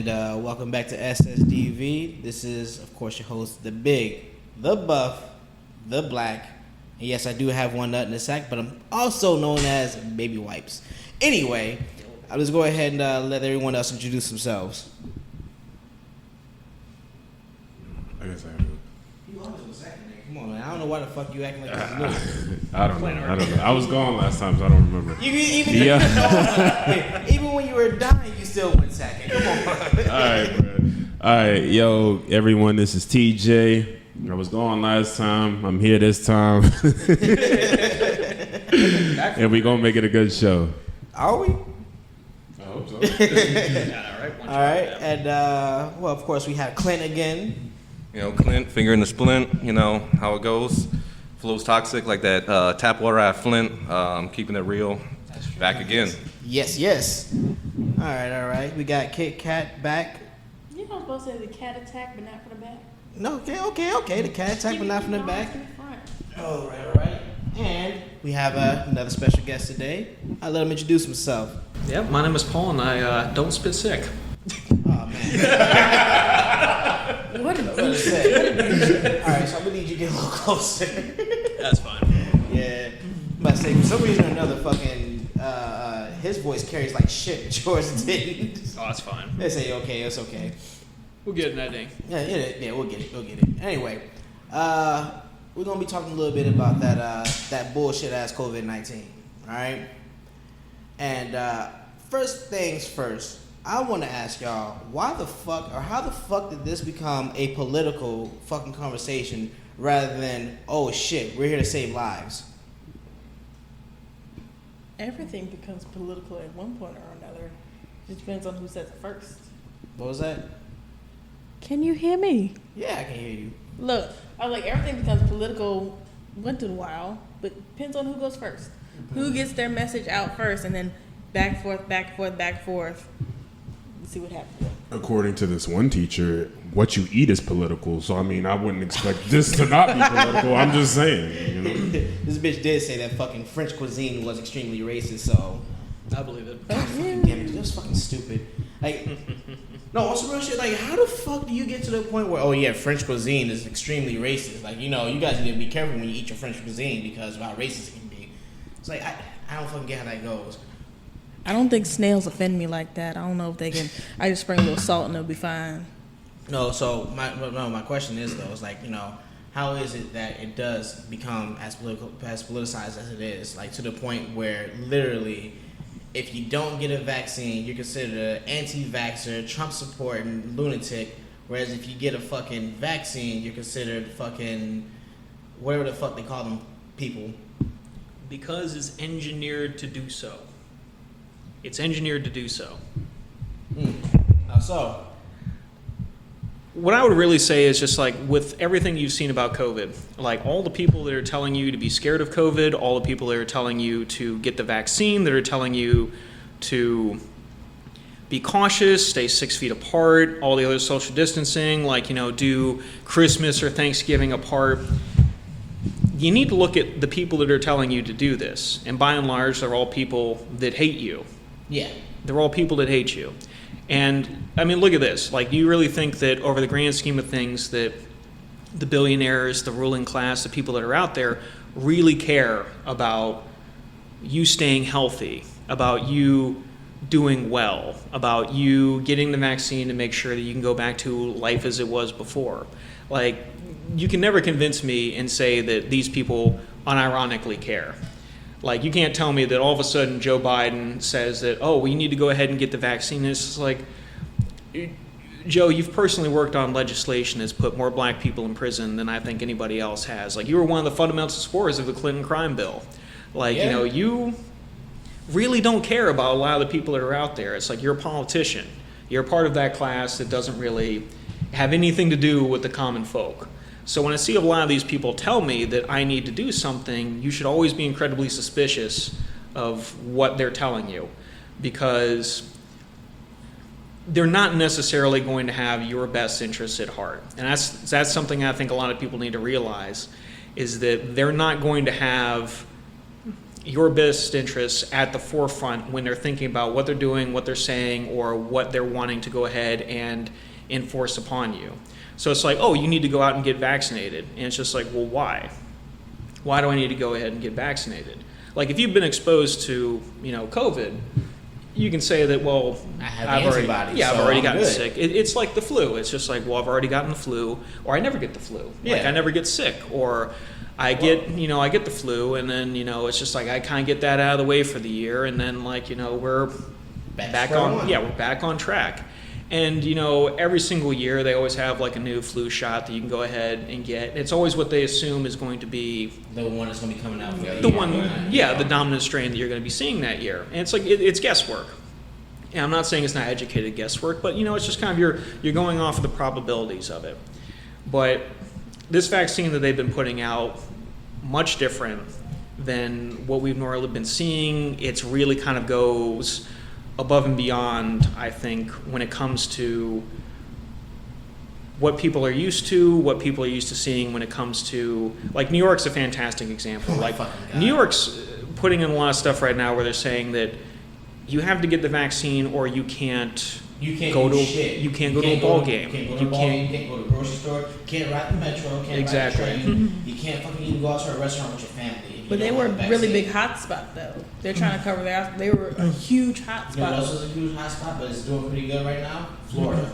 and welcome back to SSDV. This is, of course, your host, the Big, the Buff, the Black. And yes, I do have one nut in the sack, but I'm also known as Baby Wipes. Anyway, I'll just go ahead and let everyone else introduce themselves. I guess I have to. You always was acting like, come on, man. I don't know why the fuck you acting like this. I don't know. I was gone last time, so I don't remember. Even when you were dying, you still went sacking. Come on. All right, yo, everyone. This is TJ. I was gone last time. I'm here this time, and we gonna make it a good show. Are we? I hope so. All right, and well, of course, we have Clint again. You know, Clint, finger in the splint, you know how it goes. Flow's toxic like that tap water at Flint. Keeping it real. Back again. Yes. All right. We got Kit Kat back. You know, supposed to say the cat attack, but not from the back. No, okay. The cat attack, but not from the back. All right. And we have another special guest today. I'll let him introduce himself. Yep, my name is Paul, and I don't spit sick. Oh, man. What did What you is say? that? All right, so I'm going to need you to get a little closer. That's fine. Yeah. But say, for some reason or another, fucking, his voice carries like shit. George didn't. Oh, that's fine. They say, okay, it's okay. We'll get an editing. Yeah, we'll get it. Anyway, we're gonna be talking a little bit about that bullshit ass COVID-19. All right. And first things first, I want to ask y'all, why the fuck or how the fuck did this become a political fucking conversation rather than, oh shit, we're here to save lives? Everything becomes political at one point or another. It depends on who says it first. What was that? Can you hear me? Yeah, I can hear you. Look, I was like, everything becomes political once in a while, but depends on who goes first. Who gets their message out first, and then back forth. See what happens. According to this one teacher, what you eat is political. So I mean, I wouldn't expect this to not be political. I'm just saying. You know? This bitch did say that fucking French cuisine was extremely racist, so I believe it. fucking damn it, that's fucking stupid. Like, no, on some real shit, like, how the fuck do you get to the point where, oh yeah, French cuisine is extremely racist? Like, you know, you guys need to be careful when you eat your French cuisine because of how racist it can be. It's like, I don't fucking get how that goes. I don't think snails offend me like that. I don't know if they can. I just sprinkle a little salt and it'll be fine. No, so my question is though, is like, you know, how is it that it does become as politicized as it is, like to the point where literally, if you don't get a vaccine, you're considered an anti-vaxxer, Trump supporting lunatic, whereas if you get a fucking vaccine, you're considered fucking whatever the fuck they call them people. Because it's engineered to do so. It's engineered to do so. How so? What I would really say is just like with everything you've seen about COVID, like all the people that are telling you to be scared of COVID, all the people that are telling you to get the vaccine, that are telling you to be cautious, stay 6 feet apart, all the other social distancing, like, you know, do Christmas or Thanksgiving apart. You need to look at the people that are telling you to do this. And by and large, they're all people that hate you. Yeah. They're all people that hate you. And, I mean, look at this. Like, do you really think that over the grand scheme of things that the billionaires, the ruling class, the people that are out there really care about you staying healthy, about you doing well, about you getting the vaccine to make sure that you can go back to life as it was before? Like, you can never convince me and say that these people unironically care. Like, you can't tell me that all of a sudden Joe Biden says that, oh, we need to go ahead and get the vaccine. It's just like, Joe, you've personally worked on legislation that's put more black people in prison than I think anybody else has. Like, you were one of the fundamental supporters of the Clinton crime bill. Like, yeah. You know, you really don't care about a lot of the people that are out there. It's like you're a politician. You're a part of that class that doesn't really have anything to do with the common folk. So when I see a lot of these people tell me that I need to do something, you should always be incredibly suspicious of what they're telling you, because they're not necessarily going to have your best interests at heart. And that's something I think a lot of people need to realize, is that they're not going to have your best interests at the forefront when they're thinking about what they're doing, what they're saying, or what they're wanting to go ahead and enforce upon you. So it's like, oh, you need to go out and get vaccinated. And it's just like, well, why? Why do I need to go ahead and get vaccinated? Like, if you've been exposed to, COVID, you can say that, well, I've already gotten good. sick. It's like the flu. It's just like, well, I've already gotten the flu, or I never get the flu. Like, Yeah. I never get sick, or I get the flu, and then, it's just like I kind of get that out of the way for the year, and then, like, we're back on, we're back on track. And, every single year they always have like a new flu shot that you can go ahead and get. It's always what they assume is going to be The one that's going to be coming out. the dominant strain that you're going to be seeing that year. And it's like, it's guesswork. And I'm not saying it's not educated guesswork, but, it's just kind of you're going off of the probabilities of it. But this vaccine that they've been putting out, much different than what we've normally been seeing. It's really kind of goes above and beyond, I think, when it comes to what people are used to seeing when it comes to, like, New York's a fantastic example. Like, New York's putting in a lot of stuff right now where they're saying that you have to get the vaccine or you can't go to a ball game. You can't go to the grocery store. You can't ride the metro. Can't Exactly. ride the train. You can't fucking even go out to a restaurant with your family. if But you they don't were have a really vaccine. big hotspot though. They're trying to cover that. They were a huge hotspot. You know what else is a huge hotspot, but it's doing pretty good right now? Florida.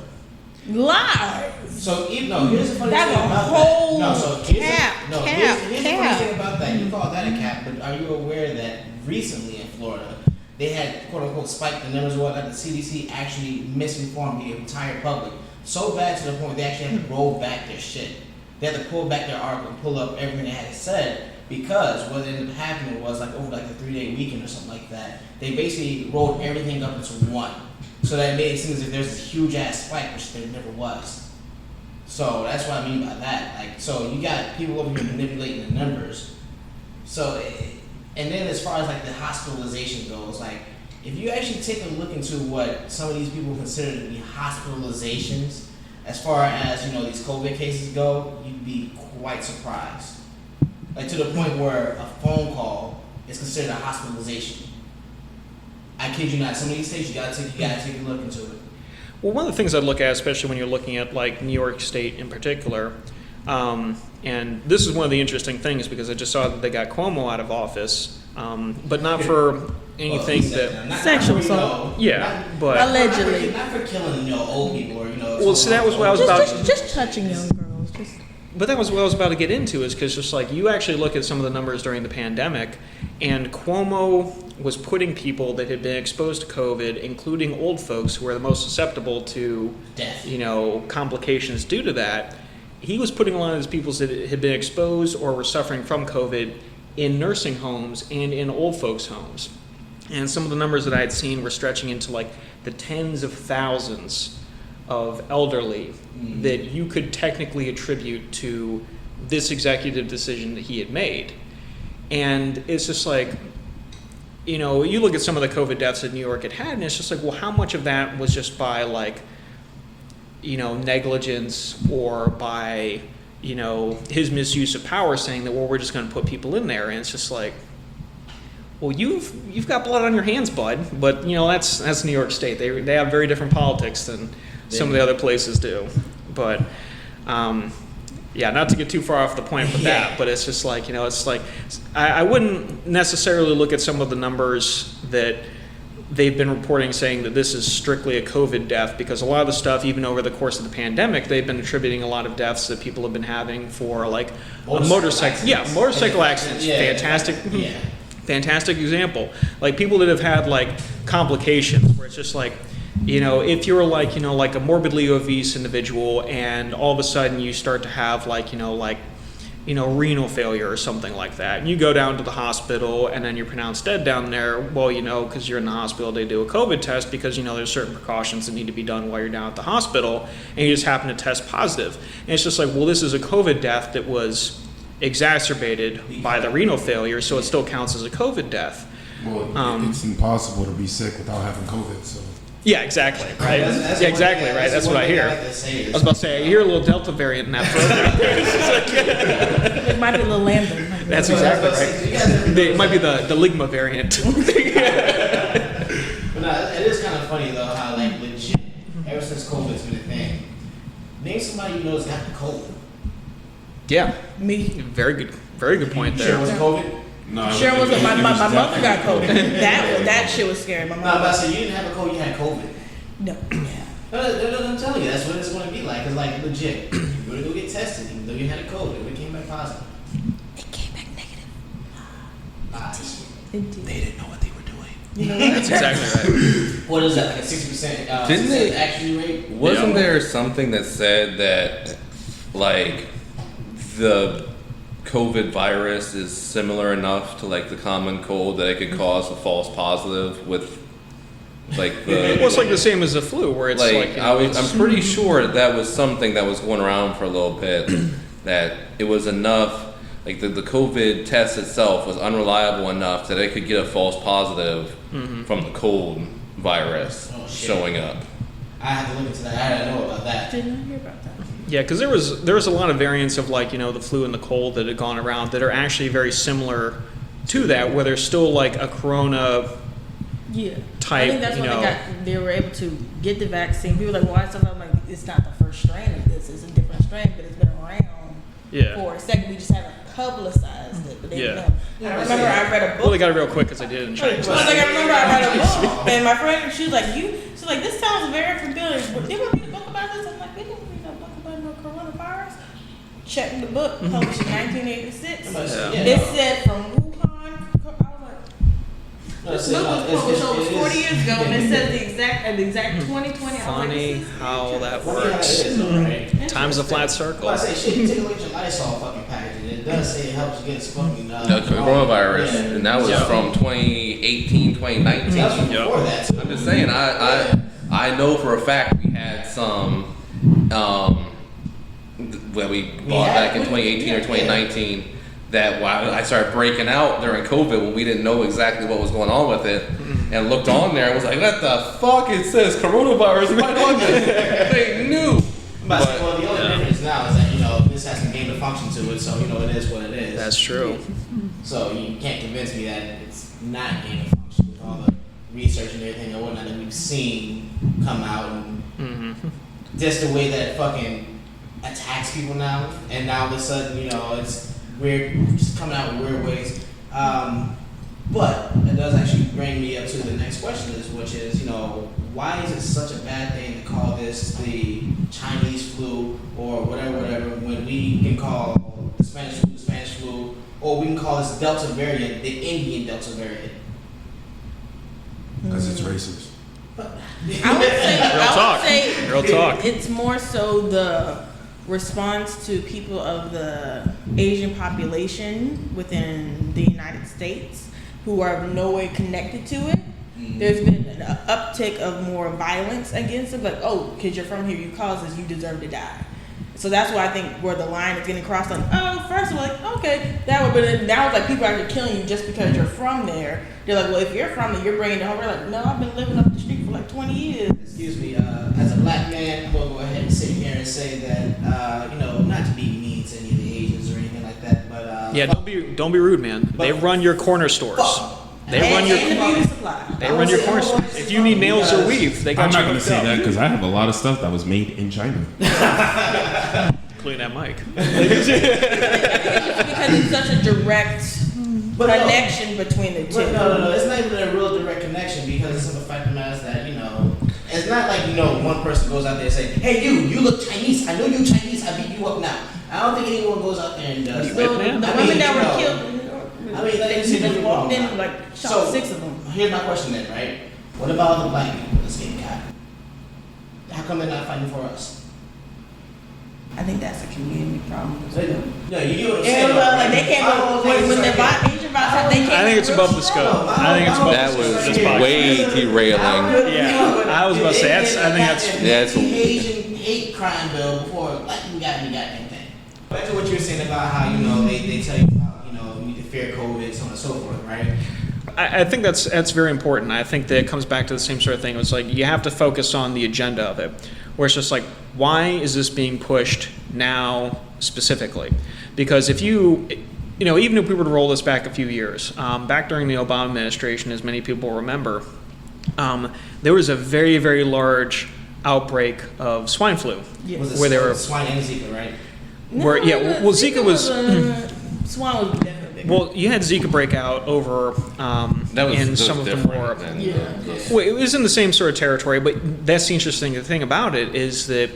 Lies. So here's the funny That's thing a about whole that. No, so here's cap, the, no, cap, here's the funny cap. thing about that. You call that a cap, but are you aware that recently in Florida they had quote unquote spiked the numbers or whatnot? The CDC actually misinformed the entire public so bad to the point they actually had to roll back their shit. They had to pull back their article and pull up everything they had said because what ended up happening was like over like a 3-day weekend or something like that. They basically rolled everything up into one. So that made it seem as if there's this huge ass spike, which there never was. So that's what I mean by that. Like, so you got people over here manipulating the numbers. So, and then as far as like the hospitalization goes, like if you actually take a look into what some of these people consider to be hospitalizations, as far as these COVID cases go, you'd be quite surprised. Like to the point where a phone call is considered a hospitalization. I kid you not. Some of these states you gotta take a look into it. Well, one of the things I'd look at, especially when you're looking at like New York State in particular, and this is one of the interesting things because I just saw that they got Cuomo out of office, but not for anything Sexual assault. but Allegedly. Not for killing old people or Well, see, that was what I was about. Just touching young girls. Just But that was what I was about to get into, is because just like you actually look at some of the numbers during the pandemic, and Cuomo was putting people that had been exposed to COVID, including old folks who are the most susceptible to death. Complications due to that. He was putting a lot of these people that had been exposed or were suffering from COVID in nursing homes and in old folks' homes. And some of the numbers that I had seen were stretching into like the tens of thousands of elderly that you could technically attribute to this executive decision that he had made. And it's just like, you look at some of the COVID deaths that New York had had, and it's just like, well, how much of that was just by like, negligence or by, his misuse of power saying that, well, we're just going to put people in there. And it's just like, well, you've got blood on your hands, bud. But, that's New York State. They have very different politics than some of the other places do. But, not to get too far off the point with that, but it's just like, it's like, I wouldn't necessarily look at some of the numbers that they've been reporting saying that this is strictly a COVID death, because a lot of the stuff, even over the course of the pandemic, they've been attributing a lot of deaths that people have been having for like a motorcycle. Yeah, motorcycle accidents. Fantastic. Yeah. Fantastic example. Like people that have had like complications where it's just like, if you're like, like a morbidly obese individual and all of a sudden you start to have like, renal failure or something like that, and you go down to the hospital and then you're pronounced dead down there, well, because you're in the hospital, they do a COVID test because, there's certain precautions that need to be done while you're down at the hospital, and you just happen to test positive. And it's just like, well, this is a COVID death that was exacerbated by the renal failure, so it still counts as a COVID death. Well, it's impossible to be sick without having COVID, so. Yeah, exactly, right? That's Yeah, exactly, right? That's what I hear. I was about to say, I hear a little Delta variant in that program. it might be a little lambda. That's exactly right. It might be the Ligma variant. But no, it is kind of funny though how like legit ever since COVID's been a thing. Name somebody you know has got the cold. Yeah, Me. very good point Sure, there. was it COVID? No, Sure wasn't. My mother got definitely COVID. That shit was scary. My No, mom. but I said you didn't have a cold, you had COVID. No. I'm telling you, that's what it's going to be like. It's like legit. You're going to go get tested, even though you had a cold, it came back positive. It came back negative. Lies. Indeed. They didn't know what they were doing. You know what? That's exactly right. What is that? Like a 60% Didn't they- accuracy rate? Wasn't there something that said that, like, the COVID virus is similar enough to like the common cold that it could cause a false positive with, like the. Well, it's like the same as the flu, where it's like, you know, I'm pretty sure that was something that was going around for a little bit, that it was enough. Like the COVID test itself was unreliable enough that it could get a false positive from the cold virus Oh, shit. showing up. I had to look into that. I didn't know about that. Did not hear about that. yeah, because there was a lot of variants of like, you know, the flu and the cold that had gone around that are actually very similar to that, where there's still like a corona. Yeah. Type, I think that's you when know. they were able to get the vaccine. People were like, why something like it's not the first strain of this, it's a different strain, but it's been around Yeah. for a second. We just haven't publicized it. But they Yeah. know. I remember I read a book. Well, they got it real quick because they did it in I China. was like, I remember I read a book, and my friend, she's like, she's like, this sounds very familiar. But did we read a book about this? I'm like, we didn't read a book about no coronavirus. Check the book, published in 1986. Yeah. It said from Wuhan. No, This it's- book was it's- published it's- over it 40 is- years ago, and it says the exact 2020. I was like, Funny this is how that Funny how it works. is, though, right? Time's a flat circle. Well, I say shit. You take a look at your Lysol fucking packaging. It does say it helps against fucking The coronavirus, Yeah. and that was Yeah. from 2018, 2019. That was from Yeah. before that. Too. I'm just saying, I know for a fact we had some that we bought back in 2018 or 2019 that while I started breaking out during COVID when we didn't know exactly what was going on with it and looked on there and was like, what the fuck? It says coronavirus right on this. They knew. But, But, well, the only yeah. difference now is that, you know, this has some gain of function to it, so, you know, it is what it is. That's true. So you can't convince me that it's not gain of function with all the research and everything and whatnot that we've seen come out and just the way that it fucking attacks people now, and now all of a sudden, you know, it's weird, just coming out in weird ways. But it does actually bring me up to the next question, which is, you know, why is it such a bad thing to call this the Chinese flu or whatever, when we can call the Spanish flu, or we can call this Delta variant the Indian Delta variant? Because it's racist. I would say Real talk. It's more so the response to people of the Asian population within the United States who are in no way connected to it. There's been an uptick of more violence against it, like, oh, because you're from here, you caused this, you deserve to die. So that's why I think where the line is getting crossed, like, oh, first of all, like, okay, that would, but then now it's like people are actually killing you just because you're from there. They're like, well, if you're from there, you're bringing it home. We're like, no, I've been living up the street for like 20 years. Excuse me, as a black man, I'm gonna go ahead and sit here and say that, you know, not to be mean to any of the Asians or anything like that, but Yeah, don't be rude, man. They run your corner stores. They run your and the beauty supply. they run your corner stores. If you need nails or weave, they got I'm not you going to hooked say up. that because I have a lot of stuff that was made in China. Including that mic. Because it's such a direct But no. connection between the two. But no, it's not even a real direct connection because the simple fact of the matter is that, you know, it's not like, you know, one person goes out there and say, hey, you look Chinese. I know you Chinese. I beat you up now. I don't think anyone goes out there and does You that. So man. the I women mean, that you were know, killed, I mean, they see, just don't get walked me in wrong, like shot So, 6 of them. Here's my question then, right? What about all the black people that's getting caught? How come they're not fighting for us? I think that's a community problem. No, you get what I'm Yeah, saying. well, like they can't go when the Asian virus, they can't. I think it's above the scope. I think it's above That the was scope of this podcast. way derailing. Yeah, I was about to say, that's- I think that's- Yeah, it's a- Asian hate crime bill before black people got any goddamn thing. Back to what you were saying about how, you know, they tell you about, you know, you need to fear COVID, so on and so forth, right? I think that's very important. I think that it comes back to the same sort of thing. It's like you have to focus on the agenda of it, where it's just like, why is this being pushed now specifically? Because if you even if we were to roll this back a few years, back during the Obama administration, as many people remember, there was a very, very large outbreak of swine flu. Yes. Was it Where they were- swine and Zika, right? Well, Zika was. Swine was definitely bigger. Well, you had Zika break out over in some of the more. Yeah. Well, it was in the same sort of territory, but that's the interesting thing about it is that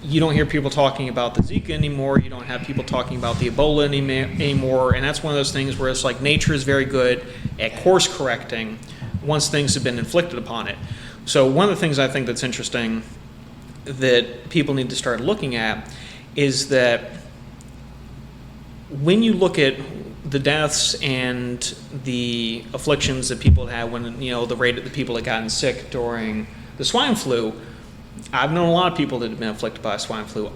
you don't hear people talking about the Zika anymore. You don't have people talking about the Ebola anymore, and that's one of those things where it's like nature is very good at course correcting once things have been inflicted upon it. So one of the things I think that's interesting that people need to start looking at is that when you look at the deaths and the afflictions that people had when, the rate of the people that gotten sick during the swine flu, I've known a lot of people that have been afflicted by swine flu.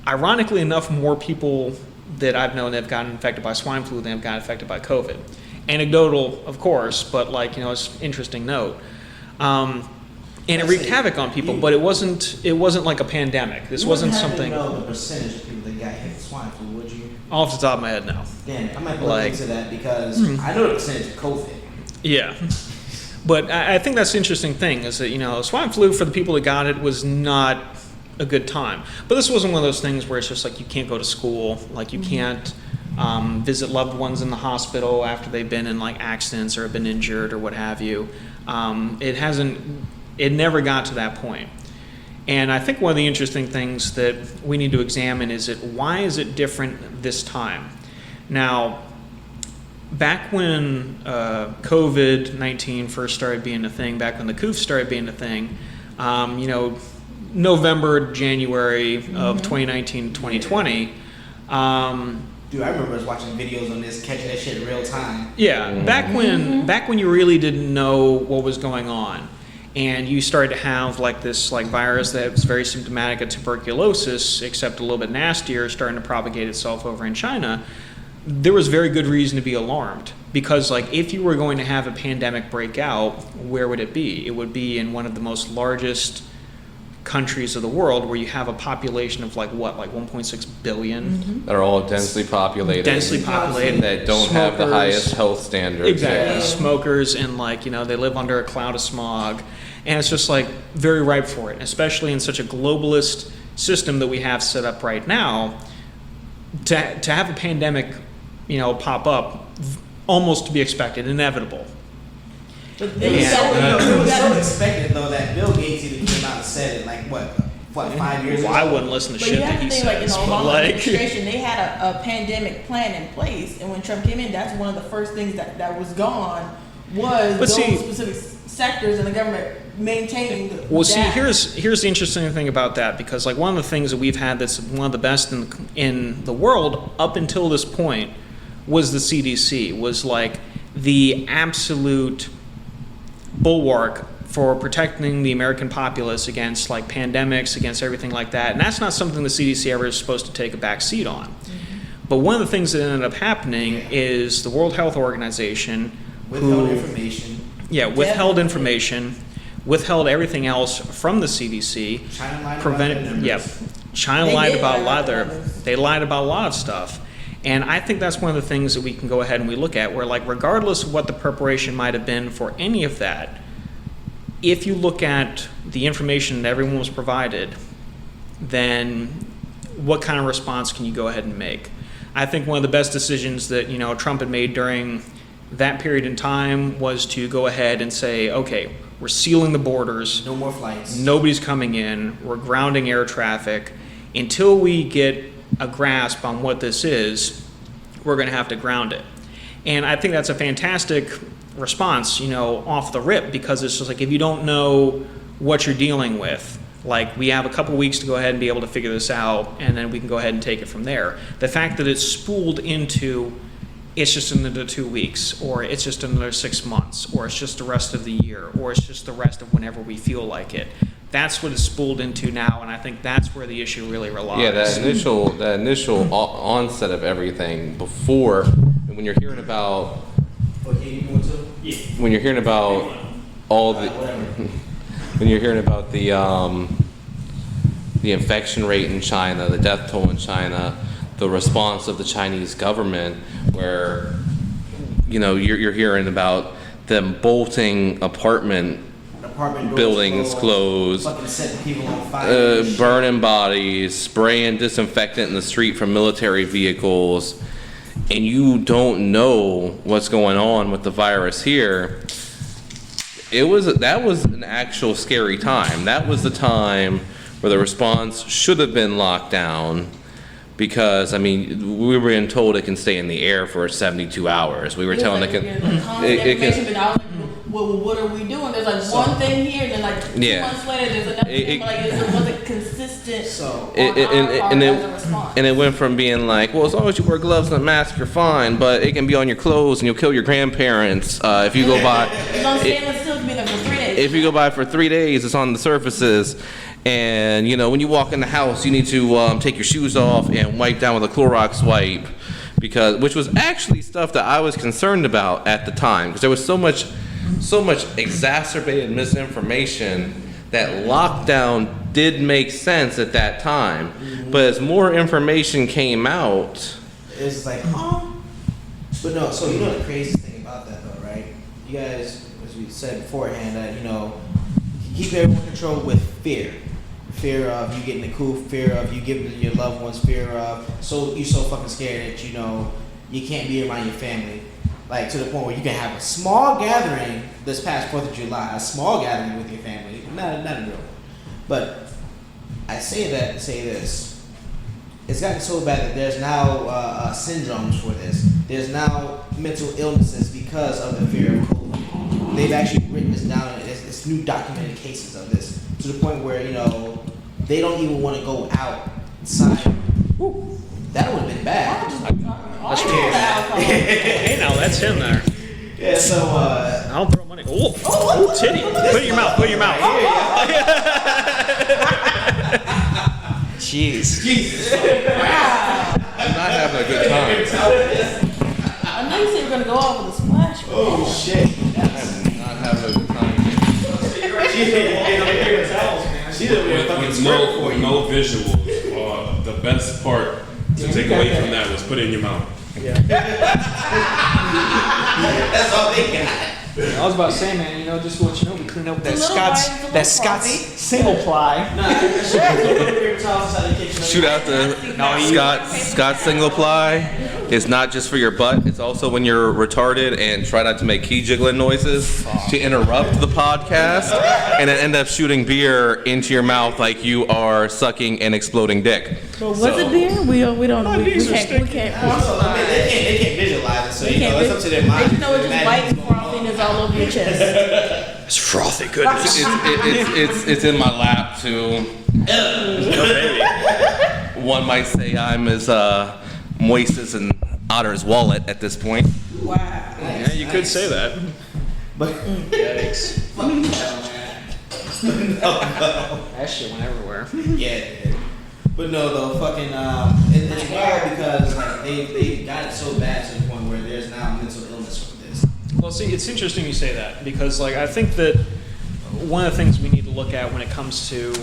Ironically enough, more people that I've known that have gotten infected by swine flu than have gotten affected by COVID. Anecdotal, of course, but it's an interesting note. And it wreaked havoc on people, but it wasn't like a pandemic. This wasn't something. You wouldn't happen to know the percentage of people that got hit with swine flu, would you? Off the top of my head, no. Damn, I might look into that because I know the percentage of COVID. Yeah. But I think that's the interesting thing is that, swine flu for the people that got it was not a good time. But this wasn't one of those things where it's just like you can't go to school, like you can't visit loved ones in the hospital after they've been in like accidents or have been injured or what have you. It never got to that point. And I think one of the interesting things that we need to examine is why is it different this time? Now, back when COVID-19 first started being a thing, back when the Coof started being a thing, November, January of 2019, 2020. Dude, I remember us watching videos on this, catching that shit in real time. Yeah, back when you really didn't know what was going on. And you started to have like this like virus that was very symptomatic of tuberculosis, except a little bit nastier, starting to propagate itself over in China. There was very good reason to be alarmed because like if you were going to have a pandemic break out, where would it be? It would be in one of the most largest countries of the world where you have a population of like 1.6 billion that are all densely populated, that don't have the highest health standards. Exactly, Yeah. smokers and they live under a cloud of smog, and it's just like very ripe for it, especially in such a globalist system that we have set up right now. To have a pandemic, pop up, almost to be expected, inevitable. It was so expected though that Bill Gates even came out and said it like what 5 years ago. Well, I wouldn't listen to But shit you that have he to think, like, in the says. Obama But administration, they had a pandemic plan in place, and when Trump came in, that's one of the first things that was gone was those specific sectors and the government maintaining the well, see, that. here's the interesting thing about that, because like one of the things that we've had that's one of the best in the world up until this point was the CDC, was like the absolute bulwark for protecting the American populace against like pandemics, against everything like that. And that's not something the CDC ever is supposed to take a back seat on. But one of the things that ended up happening is the World Health Organization withheld information. Yeah, withheld information, withheld everything else from the CDC. China lied about their numbers. China They lied did about lie a lot of about their, the numbers. they lied about a lot of stuff. And I think that's one of the things that we can go ahead and we look at, where like regardless of what the preparation might have been for any of that, if you look at the information that everyone was provided, then what kind of response can you go ahead and make? I think one of the best decisions that Trump had made during that period in time was to go ahead and say, okay, we're sealing the borders. No more flights. Nobody's coming in. We're grounding air traffic. Until we get a grasp on what this is, we're going to have to ground it. And I think that's a fantastic response, off the rip, because it's just like if you don't know what you're dealing with, like we have a couple weeks to go ahead and be able to figure this out, and then we can go ahead and take it from there. The fact that it's spooled into it's just another 2 weeks, or it's just another 6 months, or it's just the rest of the year, or it's just the rest of whenever we feel like it. That's what it's spooled into now, and I think that's where the issue really relies. Yeah, that initial onset of everything before, when you're hearing about, when you're hearing about all the, when you're hearing about the infection rate in China, the death toll in China, the response of the Chinese government, where, you know, you're hearing about them bolting apartment buildings closed, fucking setting people on fire, burning bodies, spraying disinfectant in the street from military vehicles, and you don't know what's going on with the virus here. That was an actual scary time. That was the time where the response should have been locked down, because I mean, we were being told it can stay in the air for 72 hours. We were telling it can. Well, what are we doing? There's like one thing here, and then like 2 months later, there's another thing. But like it wasn't consistent. So and it went from being like, well, as long as you wear gloves and a mask, you're fine. But it can be on your clothes, and you'll kill your grandparents if you go by. It's on stainless steel. It can be there for 3 days. If you go by for 3 days, it's on the surfaces. And you know, when you walk in the house, you need to take your shoes off and wipe down with a Clorox wipe, which was actually stuff that I was concerned about at the time, because there was so much exacerbated misinformation that lockdown did make sense at that time. Mm-hmm. But as more information came out, it's like, but no. So you know the craziest thing about that, though, right? You guys, as we said beforehand, that, you know, you keep everyone controlled with fear of you getting the Coof, fear of you giving to your loved ones, fear of you're so fucking scared that, you know, you can't be around your family. Like, to the point where you can have a small gathering this past 4th of July, a small gathering with your family, not a real one. But I say that to say this. It's gotten so bad that there's now syndromes for this. There's now mental illnesses because of the fear of COVID. They've actually written this down. It's new documented cases of this, to the point where, you know, they don't even want to go outside. Woo. That would have been bad. That's hey, now that's him there. Yeah, so I'll throw money. Oh, titty! Put it in your mouth. Put it in your mouth. Jeez. Jesus. Wow. I'm not having a good time. I know you said you were gonna go out with a splash. Oh shit. I'm not having a good time. With no visuals. The best part to take away from that was put it in your mouth. Yeah. That's all they got. I was about to say, man, you know, just to let you know, we cleaned up that Scott's single ply. Shoot out the Scott single ply. It's not just for your butt. It's also when you're retarded and try not to make key jiggling noises to interrupt the podcast, and then end up shooting beer into your mouth like you are sucking an exploding dick. So was it beer? We can't They can't visualize it, so you know, it's up to their mind. You know, it's just white and frothiness all over your chest. It's frothy goodness. It's in my lap too. One might say I'm as moist as an otter's wallet at this point. Wow. Yeah, you could say that. But Yikes. fuck man. No. That shit went everywhere. Yeah. But no, though, fucking, it's wild because like they got it so bad to the point where there's now mental illness from this. Well, see, it's interesting you say that, because like I think that one of the things we need to look at when it comes to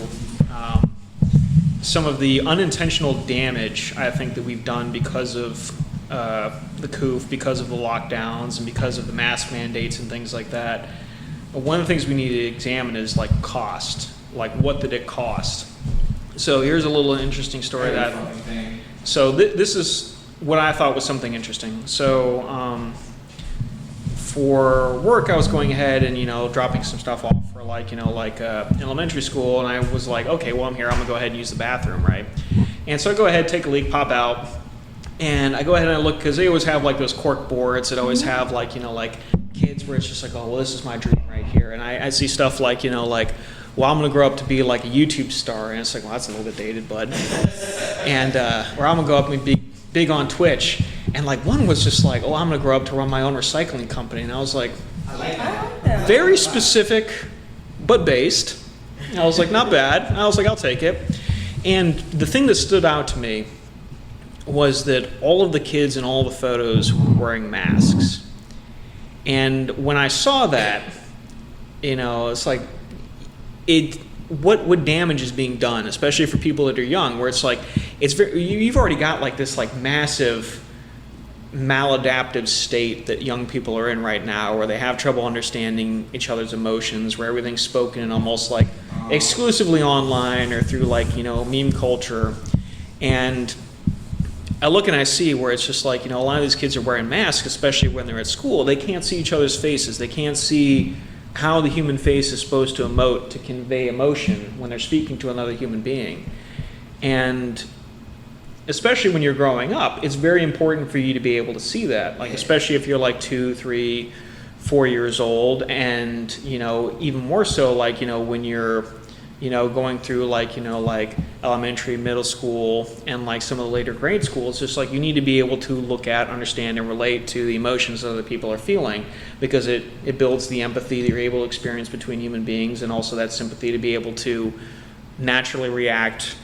some of the unintentional damage I think that we've done because of the Coof, because of the lockdowns, and because of the mask mandates and things like that. One of the things we need to examine is like cost. Like, what did it cost? So here's a little interesting story this is what I thought was something interesting. So for work, I was going ahead and, you know, dropping some stuff off for elementary school, and I was like, okay, well, I'm here, I'm gonna go ahead and use the bathroom, right? And so I go ahead, take a leak, pop out, and I go ahead and I look, because they always have like those cork boards that always have like, you know, like kids where it's just like, oh, well, this is my dream right here. And I see stuff like, you know, like, well, I'm gonna grow up to be like a YouTube star, and it's like, well, that's a little bit dated, bud. And or I'm gonna go up and be big on Twitch, and like one was just like, oh, I'm gonna grow up to run my own recycling company, and I was like, I like that. very specific, but based. And I was like, not bad. And I was like, I'll take it. And the thing that stood out to me was that all of the kids in all the photos were wearing masks. And when I saw that, you know, it's like, what damage is being done, especially for people that are young, where it's like you've already got like this like massive maladaptive state that young people are in right now, where they have trouble understanding each other's emotions, where everything's spoken almost like exclusively online or through like, meme culture. And I look and I see where it's just like, a lot of these kids are wearing masks, especially when they're at school. They can't see each other's faces. They can't see how the human face is supposed to emote, to convey emotion when they're speaking to another human being. And especially when you're growing up, it's very important for you to be able to see that. Like, especially if you're like 2, 3, 4 years old, and, even more so, like, when you're, going through like, like elementary, middle school, and like some of the later grade schools, just like you need to be able to look at, understand, and relate to the emotions that other people are feeling, because it builds the empathy that you're able to experience between human beings, and also that sympathy to be able to naturally react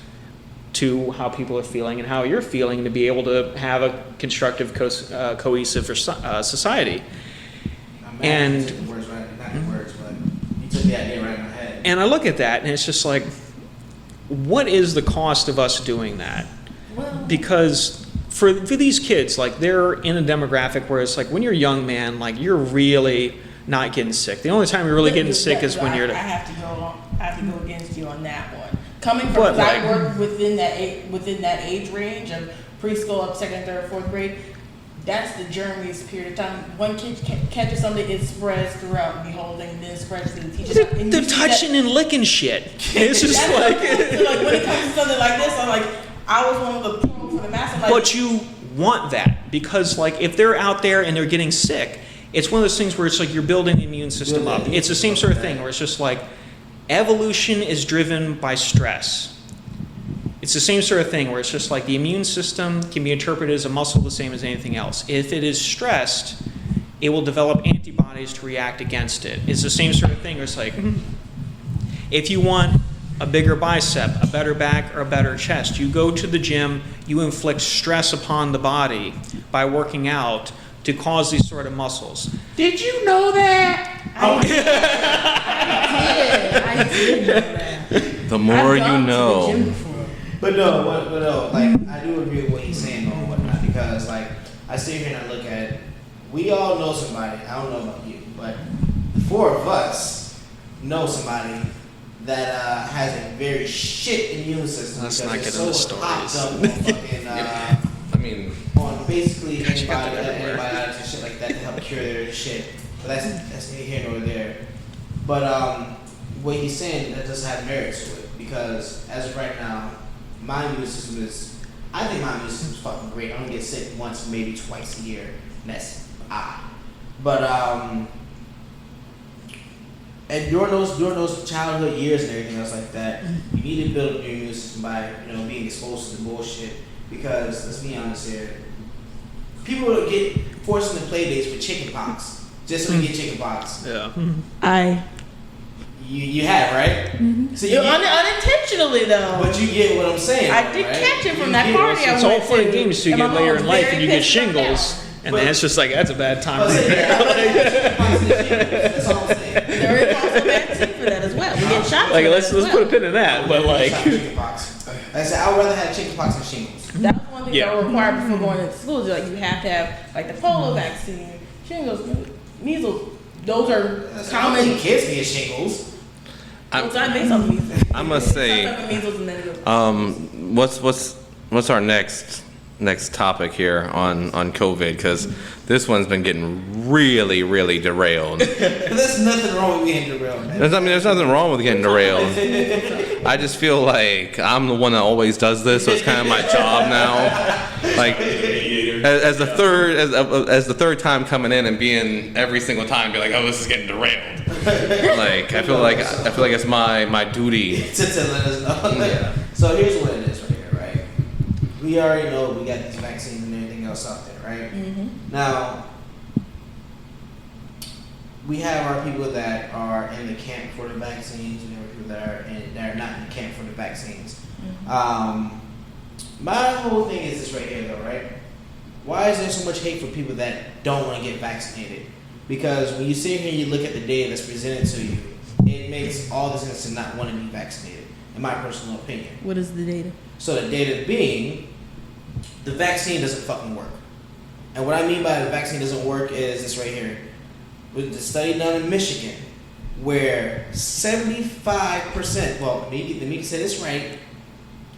to how people are feeling and how you're feeling, to be able to have a constructive, cohesive society. And took the words right, not the words, but you took the idea right in my head. And I look at that, and it's just like, what is the cost of us doing that? Well, Because for these kids, like, they're in a demographic where it's like, when you're a young man, like, you're really not getting sick. The only time you're really getting sick is when you're. I have to go against you on that one. Coming from, because I work within that age range of preschool up second, third, fourth grade. That's the journey's period of time. One kid catches something, it spreads throughout, and beholding, then spreads to the teachers. They're touching and licking shit. It's just so like. like when it comes to something like this, I'm like, I was one of the pro for the mass. I'm like, But you want that, because like if they're out there and they're getting sick, it's one of those things where it's like you're building the immune system up. It's the same sort of thing where it's just like evolution is driven by stress. It's the same sort of thing where it's just like the immune system can be interpreted as a muscle the same as anything else. If it is stressed, it will develop antibodies to react against it. It's the same sort of thing where it's like, if you want a bigger bicep, a better back, or a better chest, you go to the gym, you inflict stress upon the body by working out to cause these sort of muscles. Did you know that? I did know that. The more you I've gone to the know. gym before. But no, like, I do agree with what he's saying and whatnot, because like I sit here and I look at it, we all know somebody. I don't know about you, but the four of us know somebody that has a very shit immune system. Let's because not it's get into so hopped stories. up on fucking, I mean, on basically You got that everywhere. antibiotics and shit like that to help cure their shit. But that's neither here nor there. But what he's saying, that doesn't have merit to it, because as of right now, my immune system I think my immune system is fucking great. I only get sick once, maybe twice a year, and that's odd. But and during those childhood years and everything else like that, you need to build up your immune system by being exposed to the bullshit. Because let's be honest here, people get forced into play dates with chicken pox just so they get chicken pox. Yeah. You have, right? Mm-hmm. So Unintentionally though. but you get what I'm saying. I did right? catch it from You that get party. what- It's all fun and games till you get later in life and you get shingles, and But- then it's just like, that's a bad time. But say that, that's all I'm saying. There is also vaccine for that as well. We get shots. Like, for let's that as put a well. pin in that, but like. Chickenpox. Like I said, I would rather have chickenpox than shingles. That was one thing Yeah. that were required before going into school. Like you have to have like the polio vaccine, shingles, measles. Those are I don't common. think kids get shingles. It's not based on measles. I must say, It's not measles and then it goes. what's our next topic here on COVID? Because this one's been getting really, really derailed. There's nothing wrong with getting derailed, man. There's nothing wrong with getting derailed. I just feel like I'm the one that always does this, so it's kind of my job now. Like as the third time coming in and being every single time, be like, oh, this is getting derailed. Like I feel like it's my duty. to let us know. Yeah. So here's what it is right here, right? We already know we got these vaccines and everything else out there, right? Mm-hmm. Now, we have our people that are in the camp for the vaccines, and there are people that are not in the camp for the vaccines. Mm-hmm. My whole thing is this right here, though, right? Why is there so much hate for people that don't want to get vaccinated? Because when you sit here and you look at the data that's presented to you, it it makes all the sense to not want to be vaccinated, in my personal opinion. What is the data? So the data being, the vaccine doesn't fucking work. And what I mean by the vaccine doesn't work is this right here. With the study done in Michigan, where 75%, well, the media said this right,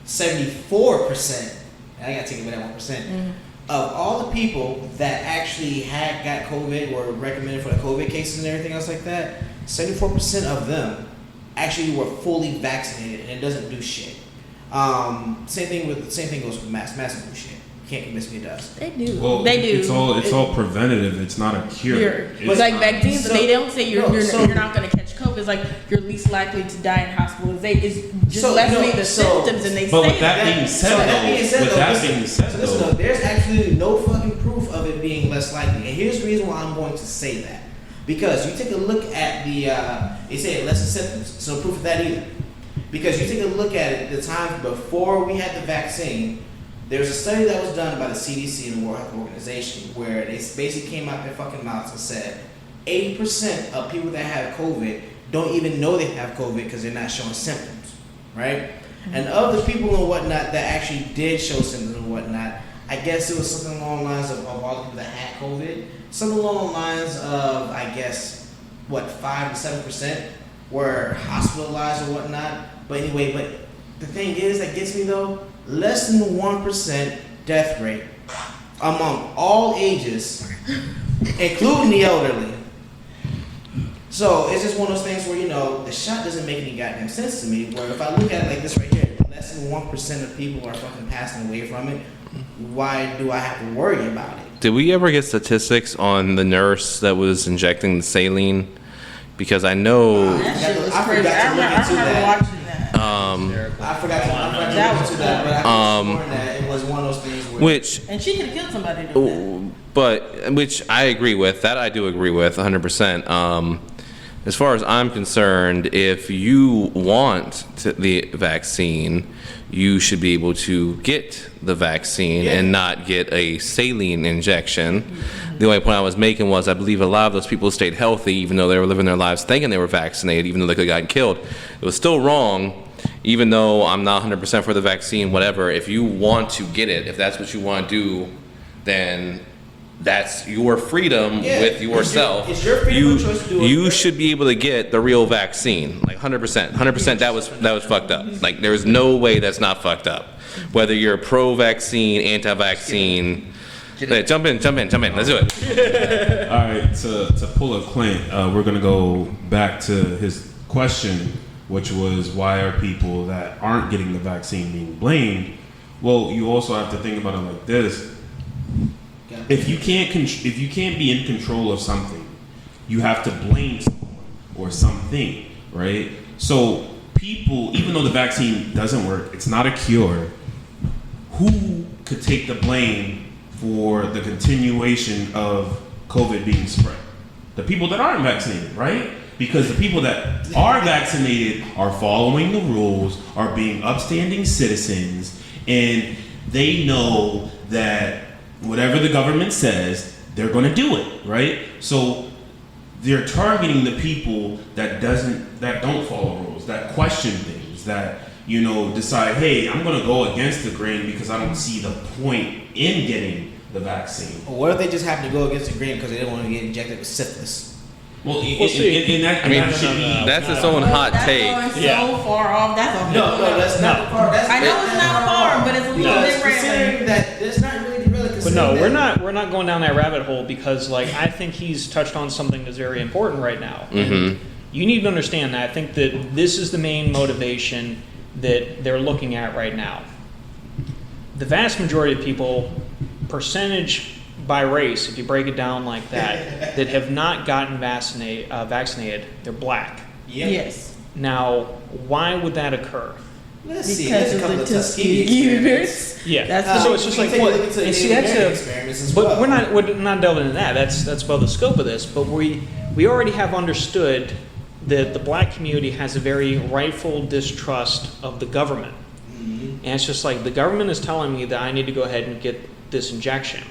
74%, I gotta take it with that 1%, of all the people that actually got COVID or recommended for the COVID cases and everything else like that, 74% of them actually were fully vaccinated, and it doesn't do shit. Same thing goes with masks. Masks don't do shit. You can't convince me it does. They do. Well, they do. It's all preventative. It's not a cure. It's like vaccines. So- they don't say you're so- not going to catch COVID. It's like you're least likely to die in hospitalization. It's just So, lessening the so- symptoms, and they But say with that being said, listen, though, there's actually no fucking proof of it being less likely. And here's the reason why I'm going to say that. Because you take a look at they say less symptoms, so no proof of that either. Because you take a look at it, the time before we had the vaccine, there's a study that was done by the CDC and the World Health Organization where they basically came out their fucking mouths and said 80% of people that have COVID don't even know they have COVID because they're not showing symptoms, right? And of the people and whatnot that actually did show symptoms and whatnot, I guess it was something along the lines of all the people that had COVID, something along the lines of, I guess, 5 to 7% were hospitalized or whatnot. But anyway, the thing is that gets me though, less than 1% death rate among all ages, including the elderly. So it's just one of those things where, the shot doesn't make any goddamn sense to me. Where if I look at it like this right here, less than 1% of people are fucking passing away from it. Why do I have to worry about it? Did we ever get statistics on the nurse that was injecting the saline? Because I know that shit was I crazy. forgot to look into I remember that. watching that. I forgot to look into that, but I could have sworn that it was one of those things where And she could have killed somebody doing that. But which I agree with. That I do agree with 100%. As far as I'm concerned, if you want the vaccine, you should be able to get the vaccine and not get a saline injection. The only point I was making was I believe a lot of those people stayed healthy even though they were living their lives thinking they were vaccinated, even though they could have gotten killed. It was still wrong, even though I'm not 100% for the vaccine, whatever. If you want to get it, if that's what you want to do, then that's your freedom with yourself. It's your freedom of choice to do it. You should be able to get the real vaccine, like 100%. 100%. That was fucked up. Like there's no way that's not fucked up. Whether you're pro-vaccine, anti-vaccine, jump in. Let's do it. All right, to pull a Clint, we're gonna go back to his question, which was why are people that aren't getting the vaccine being blamed? Well, you also have to think about it like this. If you can't be in control of something, you have to blame someone or something, right? So people, even though the vaccine doesn't work, it's not a cure, who could take the blame for the continuation of COVID being spread? The people that aren't vaccinated, right? Because the people that are vaccinated are following the rules, are being upstanding citizens, and they know that whatever the government says, they're going to do it, right? So they're targeting the people that don't follow rules, that question things, that decide, hey, I'm going to go against the grain because I don't see the point in getting the vaccine. Or what if they just happen to go against the grain because they don't want to get injected with syphilis? Well, see. that should be. That's its own hot That's take. going so far off. That's a No, that's not far. I know it's not far, but it's a little bit Considering random. that it's not really But no, we're not going down that rabbit hole because I think he's touched on something that's very important right now. And you need to understand that. I think that this is the main motivation that they're looking at right now. The vast majority of people, percentage by race, if you break it down like that, that have not gotten vaccinated, they're black. Yep. Yes. Now, why would that occur? Let's see. Because There's a of couple the of Tuskegee Tuskegee experiments. Yeah, That's so it's just we like can what? take a look into And see, the that's Native a. experiments as But well. we're not delving into that. That's above the scope of this. But we already have understood that the black community has a very rightful distrust of the government, and it's just like the government is telling me that I need to go ahead and get this injection,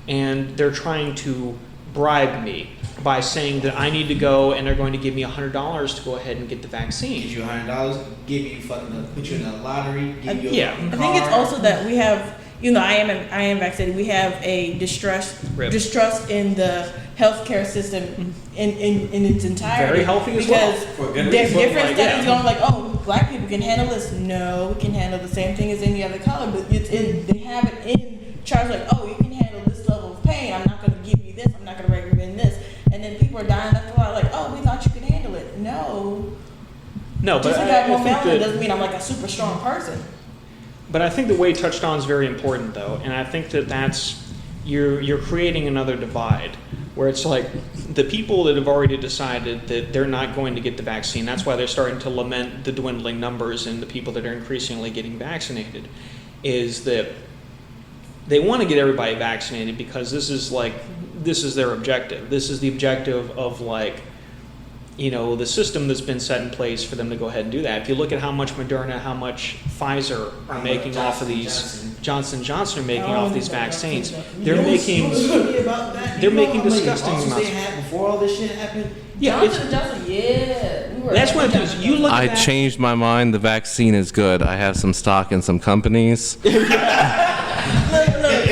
and they're trying to bribe me by saying that I need to go and they're going to give me $100 to go ahead and get the vaccine. Give you $100, give you put you in a lottery, give you a Yeah. fucking I think it's car. also that we have, I am vaccinated. We have a distrust in the healthcare system in its entirety. Very healthy as well. Because For good there's reason. different Like, studies yeah. going like, oh, black people can handle this. No, we can handle the same thing as any other color, but they have it in charge like, oh, you can handle this level of pain. I'm not going to give you this. I'm not going to recommend this. And then people are dying left and right like, oh, we thought you could handle it. No. No, but Just because I have more I think melanin that, doesn't mean I'm like a super strong person. but I think the way you touched on is very important, though, and I think that that's you're creating another divide where it's like the people that have already decided that they're not going to get the vaccine. That's why they're starting to lament the dwindling numbers and the people that are increasingly getting vaccinated. Is that they want to get everybody vaccinated because this is their objective. This is the objective of the system that's been set in place for them to go ahead and do that. If you look at how much Moderna, how much Pfizer are making off of these, Johnson & Johnson are making off these vaccines, they're making disgusting amounts. They had before all this shit happened. Yeah, Johnson & Johnson, yeah. that's one of the things. You look I at that, changed my mind. The vaccine is good. I have some stock in some companies. Look,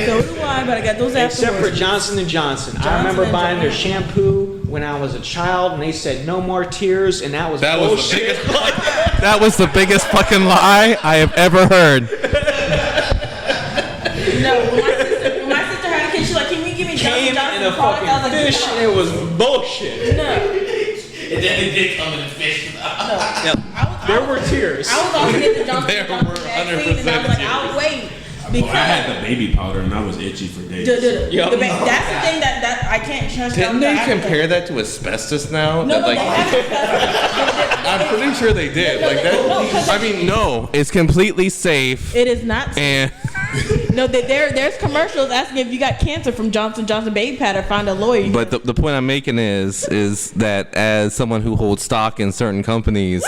so do I, but I got those except for afterwards. Johnson & Johnson. I remember Johnson & buying their Johnson. shampoo when I was a child, and they said no more tears, and that was That was the bullshit. biggest. That was the biggest fucking lie I have ever heard. No, when my sister had a kid, she's like, can we give me Came Johnson in a Johnson product? I was fucking like, fish, no. and it was bullshit. No. It did come in a fish. There were tears. I was also getting the Johnson There Johnson were vaccine, and I was like, 100% I'll wait. I Because had the baby powder and I was itchy for days. Yup. that's the thing that I can't trust. Didn't they Africa. compare that to asbestos now? No, That, they haven't. I'm pretty sure they did. Like that. I mean, no, it's completely safe. It is not. And No, there's commercials asking if you got cancer from Johnson Johnson baby powder. Find a lawyer. but the point I'm making is that as someone who holds stock in certain companies,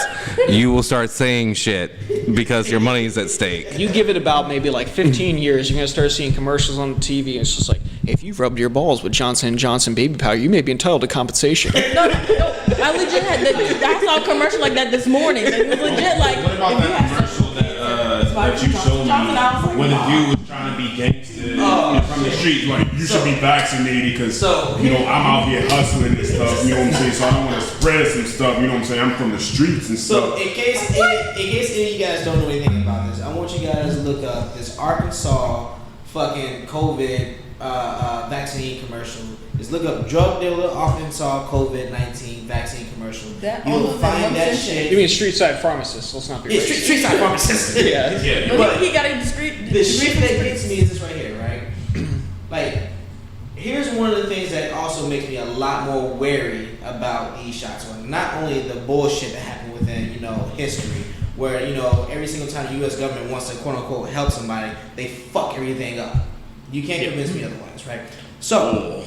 you will start saying shit because your money's at stake. You give it about maybe like 15 years, you're going to start seeing commercials on the TV. It's just like, if you've rubbed your balls with Johnson & Johnson baby powder, you may be entitled to compensation. No, I legit had I saw a commercial like that this morning. It was legit like. What about if you that have- commercial that you showed me when the dude was trying to be gangster from the street? Like, you should be vaccinated because, I'm out here hustling and stuff, you know what I'm saying? So I don't want to spread some stuff, you know what I'm saying? I'm from the streets and So stuff. in case any of you guys don't know anything about this, I want you guys to look up this Arkansas fucking COVID vaccine commercial. Just look up drug dealer Arkansas COVID-19 vaccine commercial. That You'll almost find like that one shit. You mean street side pharmacist? Let's not be Yeah, racist. street side pharmacist. Yeah. But he got a discreet. the shit that gets me is this right here, right? Like, here's one of the things that also makes me a lot more wary about these shots. Or not only the bullshit that happened within, history, where, every single time the U.S. government wants to quote unquote help somebody, they fuck everything up. You can't convince me otherwise, right? So,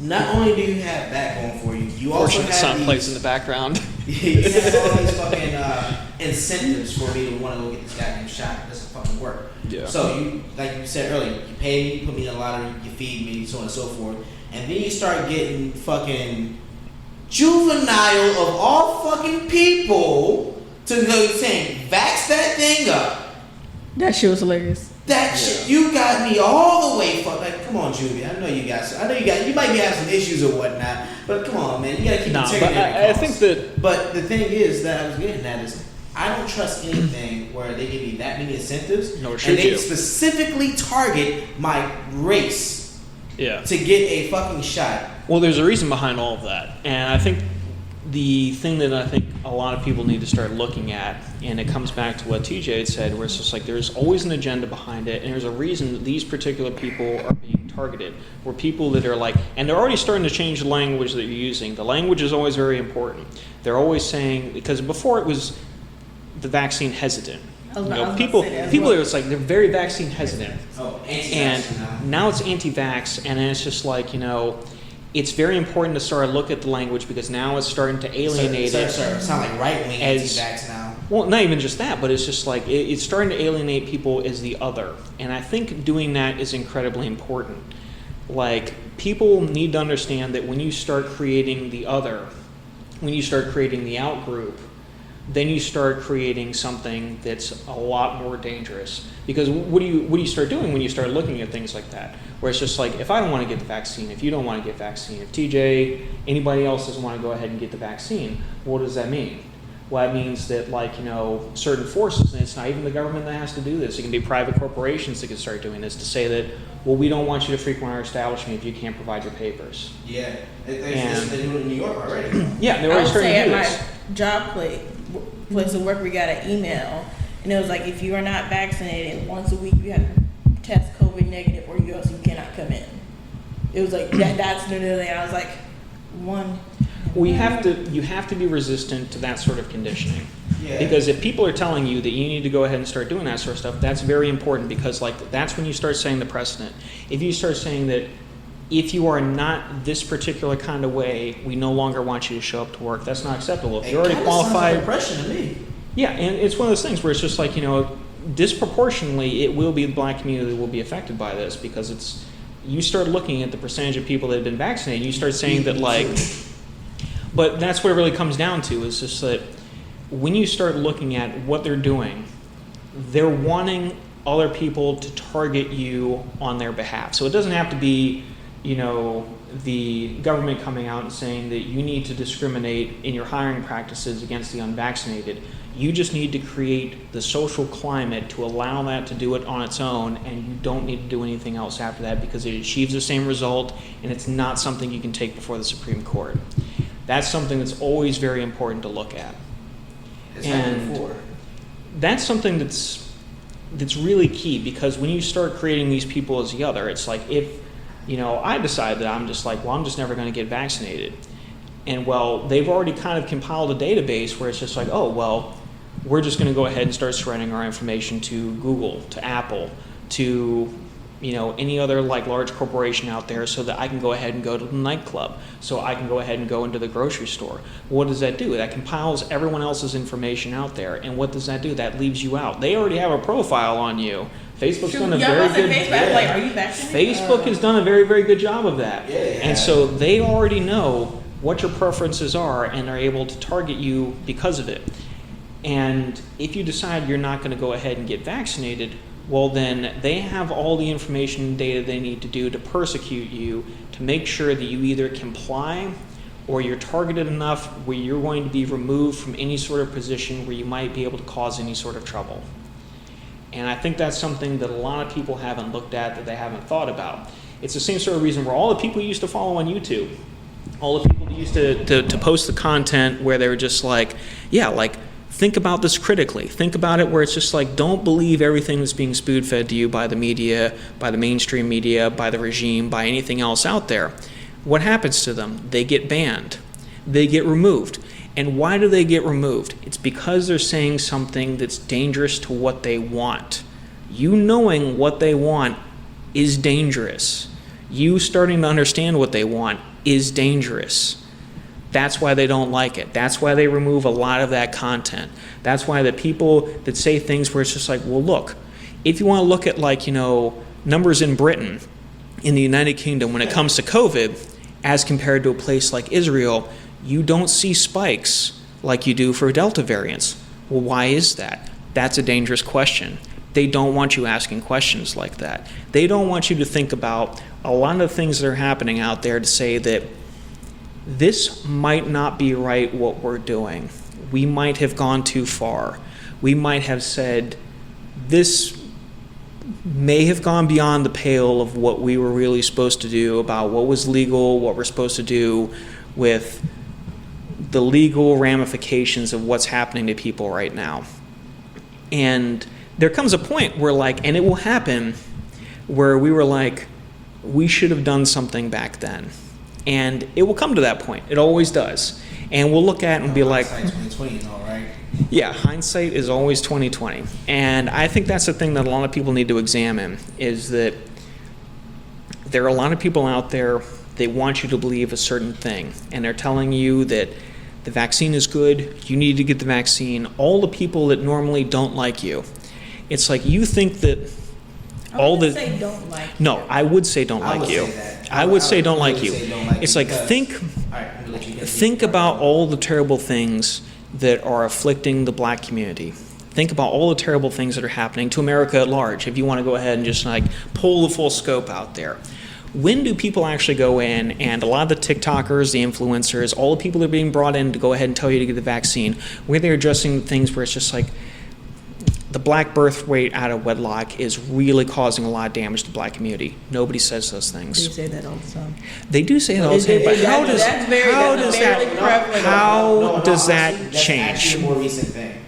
not only do you have that going for you, you also Portion of have the sound these, plays in the background. you have all these fucking incentives for me to want to go get this goddamn shot. It doesn't fucking work. Yeah. So you, like you said earlier, you pay me, you put me in a lottery, you feed me, so on and so forth, and then you start getting fucking juvenile of all fucking people to go saying, "Vax that thing up." That shit was hilarious. That shit, you got me all the way fucked. Like, come on, Juvie. I know you might be having some issues or whatnot, but come on, man, you gotta keep No, integrity. but at I all think costs. that But the thing is that I was getting at is I don't trust anything where they give me that many incentives, Nor and should they you. specifically target my race yeah. to get a fucking shot. Well, there's a reason behind all of that, and I think the thing that I think a lot of people need to start looking at, and it comes back to what TJ had said, where it's just like there's always an agenda behind it, and there's a reason that these particular people are being targeted. Where people that are like, and they're already starting to change the language that you're using. The language is always very important. They're always saying, because before it was the vaccine hesitant. I was You know, about to people, say that as people well. are just like they're very vaccine hesitant. Oh, And anti-vax now. now it's anti-vax, and then it's just like, it's very important to start to look at the language because now it's starting to alienate Sir, it. it sound like right wing as- anti-vax now. Well, not even just that, but it's just like it's starting to alienate people as the other, and I think doing that is incredibly important. Like, people need to understand that when you start creating the other, when you start creating the out group, then you start creating something that's a lot more dangerous. Because what do you start doing when you start looking at things like that? Where it's just like, if I don't want to get the vaccine, if you don't want to get the vaccine, if TJ, anybody else doesn't want to go ahead and get the vaccine, what does that mean? Well, that means that, like, you know, certain forces, and it's not even the government that has to do this. It can be private corporations that can start doing this to say that, well, we don't want you to frequent our establishment if you can't provide your papers. Yeah, they do it in New York already. Yeah, they're I already would starting say to do at this. my job place of work, we got an email, and it was like, if you are not vaccinated, once a week you have to test COVID negative, or you else you cannot come in. It was like that. That's the new thing. I was like, You have to be resistant to that sort of conditioning. Yeah. Because if people are telling you that you need to go ahead and start doing that sort of stuff, that's very important, because, like, that's when you start setting the precedent. If you start saying that if you are not this particular kind of way, we no longer want you to show up to work, that's not acceptable. If you're already qualified. Oppression to me. Yeah, and it's one of those things where it's just like, you know, disproportionately, it will be the black community that will be affected by this, because it's, you start looking at the percentage of people that have been vaccinated, you start saying that, like, but that's what it really comes down to, is just that when you start looking at what they're doing, they're wanting other people to target you on their behalf. So it doesn't have to be, you know, the government coming out and saying that you need to discriminate in your hiring practices against the unvaccinated. You just need to create the social climate to allow that to do it on its own, and you don't need to do anything else after that, because it achieves the same result, and it's not something you can take before the Supreme Court. That's something that's always very important to look at. It's happened And before. that's something that's really key, because when you start creating these people as the other, it's like, if, you know, I decide that I'm just like, well, I'm just never going to get vaccinated. And, well, they've already kind of compiled a database where it's just like, oh, well, we're just going to go ahead and start spreading our information to Google, to Apple, to, you know, any other, like, large corporation out there, so that I can go ahead and go to the nightclub, so I can go ahead and go into the grocery store. What does that do? That compiles everyone else's information out there. And what does that do? That leaves you out. They already have a profile on you. Facebook's done a very good. Facebook. Like, are you vaccinated? Facebook has done a very, very good job of that. Yeah, they and have. so they already know what your preferences are, and are able to target you because of it. And if you decide you're not going to go ahead and get vaccinated, well, then they have all the information and data they need to do to persecute you, to make sure that you either comply, or you're targeted enough where you're going to be removed from any sort of position where you might be able to cause any sort of trouble. And I think that's something that a lot of people haven't looked at, that they haven't thought about. It's the same sort of reason where all the people you used to follow on YouTube, all the people that used to post the content where they were just like, yeah, like, think about this critically. Think about it where it's just like, don't believe everything that's being spoon-fed to you by the media, by the mainstream media, by the regime, by anything else out there. What happens to them? They get banned. They get removed. And why do they get removed? It's because they're saying something that's dangerous to what they want. You knowing what they want is dangerous. You starting to understand what they want is dangerous. That's why they don't like it. That's why they remove a lot of that content. That's why the people that say things where it's just like, well, look, if you want to look at, like, you know, numbers in Britain, in the United Kingdom, when it comes to COVID, as compared to a place like Israel, you don't see spikes like you do for Delta variants. Well, why is that? That's a dangerous question. They don't want you asking questions like that. They don't want you to think about a lot of the things that are happening out there, to say that this might not be right what we're doing. We might have gone too far. We might have said this may have gone beyond the pale of what we were really supposed to do, about what was legal, what we're supposed to do with the legal ramifications of what's happening to people right now. And there comes a point where, like, and it will happen, where we were like, we should have done something back then. And it will come to that point. It always does. And we'll look at it and be like, 2020 is all right. yeah, hindsight is always 20/20. And I think that's the thing that a lot of people need to examine, is that there are a lot of people out there, they want you to believe a certain thing. And they're telling you that the vaccine is good, you need to get the vaccine. All the people that normally don't like you. It's like, you think that all the... say don't like No, I would say don't I like would you. say that. I would say don't like you. say don't like It's you like because- think All right, I'm gonna let you get think about all the terrible things that are afflicting the black community. Think about all the terrible things that are happening to America at large. If you want to go ahead and just like pull the full scope out there. When do people actually go in, and a lot of the TikTokers, the influencers, all the people that are being brought in to go ahead and tell you to get the vaccine, where they're addressing things where it's just like the black birth rate out of wedlock is really causing a lot of damage to the black community. Nobody says those You things. say that all the time. They do say that all the time, but how does that's very prevalent. how does honestly, that that's change? actually a more recent thing.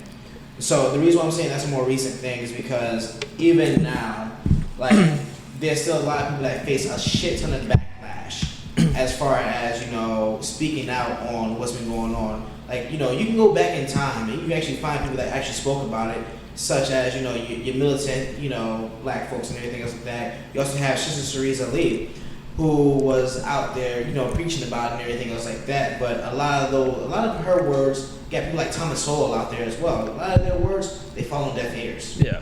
So the reason why I'm saying that's a more recent thing is because even now, like, there's still a lot of people that face a shit ton of backlash as far as, you know, speaking out on what's been going on. Like, you know, you can go back in time and you can actually find people that actually spoke about it, such as, you know, your militant, you know, black folks and everything else like that. You also have Sister Cerise Ali, who was out there, you know, preaching about it and everything else like that. But a lot of her words got people like Thomas Sowell out there as well. A lot of their words, they fall on deaf ears, Yeah.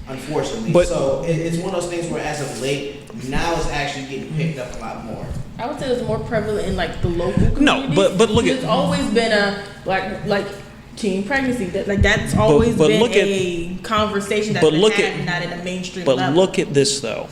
unfortunately. But- so it's one of those things where, as of late, now it's actually getting picked up a lot more. I would say it's more prevalent in like the local community. No, but look at- There's always been a like teen pregnancy. That's always but been look at- a conversation that's but been look had, at- not in a mainstream But level. look at this though.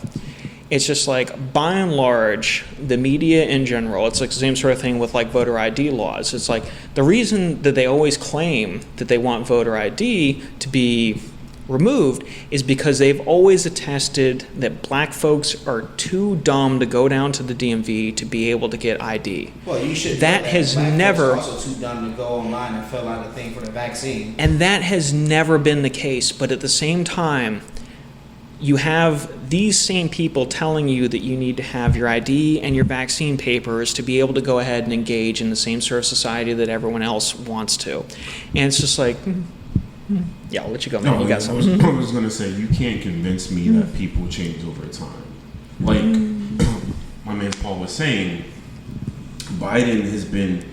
It's just like, by and large, the media in general, it's like the same sort of thing with like voter ID laws. It's like the reason that they always claim that they want voter ID to be removed is because they've always attested that black folks are too dumb to go down to the DMV to be able to get ID. Well, you should. That know has black folks never- are also too dumb to go online and fill out a thing for the vaccine. And that has never been the case, but at the same time, you have these same people telling you that you need to have your ID and your vaccine papers to be able to go ahead and engage in the same sort of society that everyone else wants to. And it's just like, yeah, I'll let you go, man. No, You got I was something. gonna say you can't convince me that people change over time. Like my man Paul was saying, Biden has been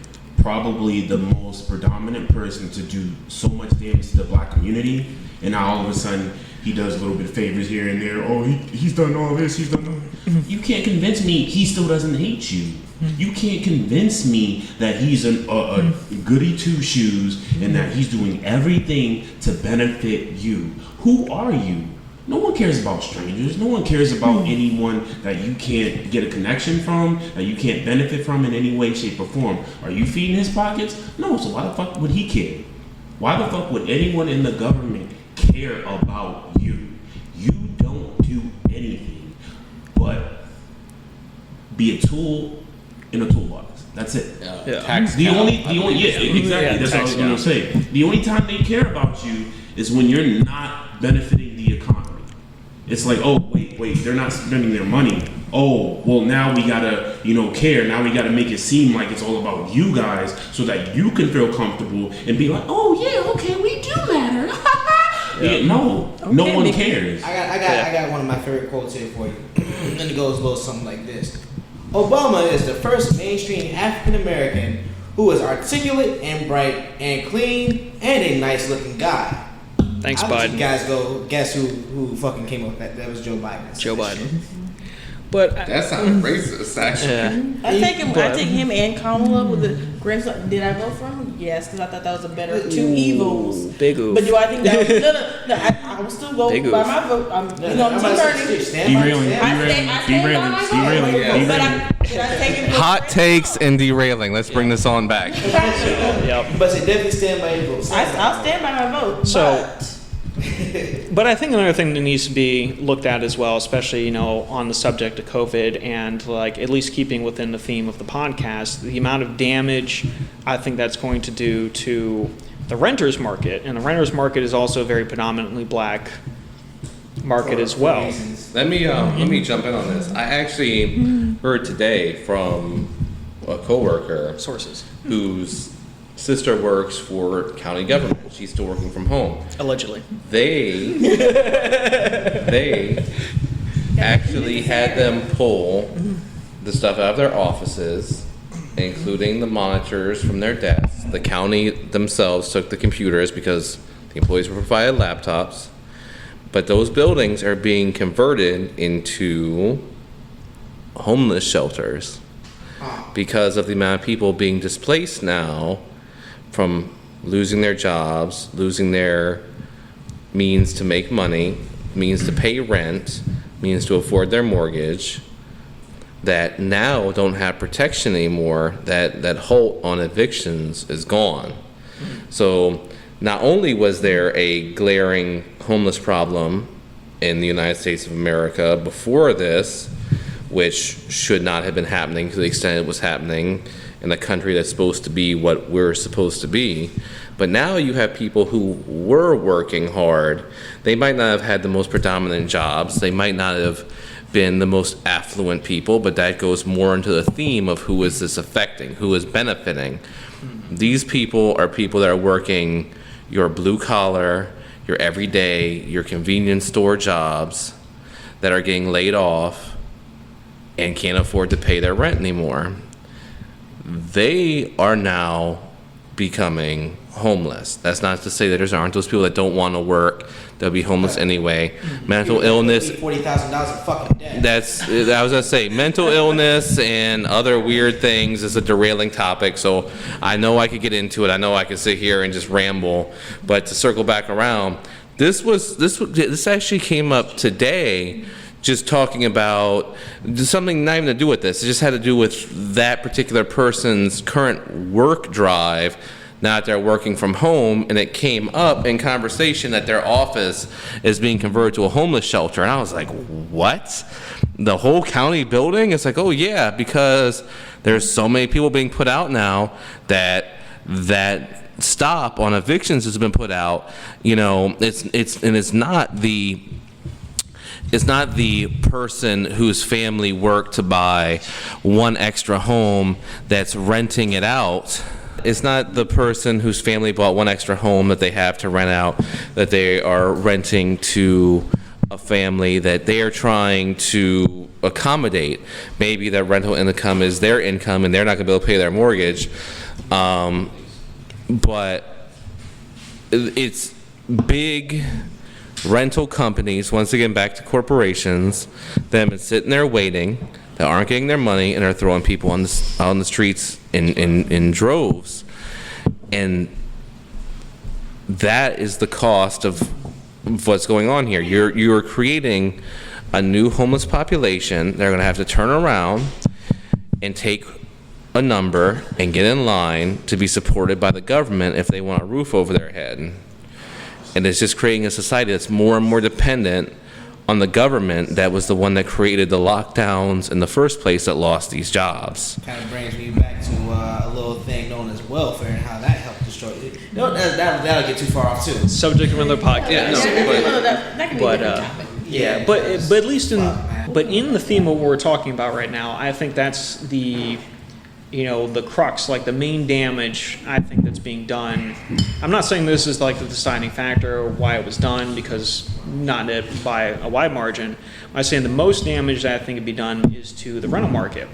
probably the most predominant person to do so much damage to the black community, and now all of a sudden he does a little bit of favors here and there. Oh, he's done all this, he's done all. You can't convince me he still doesn't hate you. You can't convince me that he's a goody two shoes and that he's doing everything to benefit you. Who are you? No one cares about strangers. No one cares about anyone that you can't get a connection from, that you can't benefit from in any way, shape, or form. Are you feeding his pockets? No, so why the fuck would he care? Why the fuck would anyone in the government care about you? You don't do anything but be a tool in a toolbox. That's it. Yeah. Tax The count, only, I believe. yeah, exactly. Yeah, That's what I tax was going to say. The only time they care about you is when you're not benefiting the economy. It's like, oh, wait, they're not spending their money. Oh, well, now we gotta, care. Now we gotta make it seem like it's all about you guys, so that you can feel comfortable and be like, oh yeah, okay, we do matter. Yeah, no one Mickey. cares. I got one of my favorite quotes here for you. And it goes a little something like this. Obama is the first mainstream African American who is articulate and bright and clean and a nice looking guy. Thanks, I'll let Biden. you guys go guess who fucking came up with that. That was Joe Biden. Joe Biden. But That sounded racist, actually. yeah. I take him. I But- take him and Kamala with the grandson. Did I vote for him? Yes, because I thought that was a better two evils. Big oof. But do I think that was no? I will still go Big by oof. my vote. I'm No, Team I'm about to say, Bernie. stand by- Derailing, stand by- I stand by my vote. derailing. But did I take him? Hot takes and derailing. Let's bring this on back. Yep. But say definitely stand by your vote. I'll stand by my vote. So- but But I think another thing that needs to be looked at as well, especially, on the subject of COVID and like at least keeping within the theme of the podcast, the amount of damage I think that's going to do to the renters market. And the renters market is also a very predominantly black market as well. reasons. Let me jump in on this. I actually heard today from a coworker Sources. whose sister works for county government. She's still working from home. Allegedly. They actually had them pull the stuff out of their offices, including the monitors from their desks. The county themselves took the computers because the employees were provided laptops. But those buildings are being converted into homeless shelters because of the amount of people being displaced now from losing their jobs, losing their means to make money, means to pay rent, means to afford their mortgage, that now don't have protection anymore. That halt on evictions is gone. So not only was there a glaring homeless problem in the United States of America before this, which should not have been happening to the extent it was happening in a country that's supposed to be what we're supposed to be, but now you have people who were working hard. They might not have had the most predominant jobs. They might not have been the most affluent people, but that goes more into the theme of who is this affecting, who is benefiting. These people are people that are working your blue collar, your everyday, your convenience store jobs that are getting laid off and can't afford to pay their rent anymore. They are now becoming homeless. That's not to say that there aren't those people that don't want to work. They'll be homeless anyway. Mental illness. $40,000 a fucking day. That's, I was gonna say, mental illness and other weird things is a derailing topic. So I know I could get into it. I know I could sit here and just ramble. But to circle back around, this actually came up today. Just talking about something not even to do with this. It just had to do with that particular person's current work drive. Now that they're working from home, and it came up in conversation that their office is being converted to a homeless shelter. And I was like, what? The whole county building? It's like, oh yeah, because there's so many people being put out now that stop on evictions has been put out. You know, it's not the person whose family worked to buy one extra home that's renting it out. It's not the person whose family bought one extra home that they have to rent out, that they are renting to a family that they are trying to accommodate. Maybe their rental income is their income and they're not going to be able to pay their mortgage. But it's big rental companies, once again back to corporations, that have been sitting there waiting, that aren't getting their money and are throwing people on the streets in droves. And that is the cost of what's going on here. You're creating a new homeless population. They're going to have to turn around and take a number and get in line to be supported by the government if they want a roof over their head. And it's just creating a society that's more and more dependent on the government that was the one that created the lockdowns in the first place that lost these jobs. Kind of brings me back to a little thing known as welfare and how that helped destroy it. No, that'll get too far off too. Subject of another podcast. Yeah, no, that could be a different topic. Yeah, but at least in the theme of what we're talking about right now, I think that's the crux, like the main damage I think that's being done. I'm not saying this is like the deciding factor or why it was done, because not by a wide margin. I'm saying the most damage that I think could be done is to the rental market,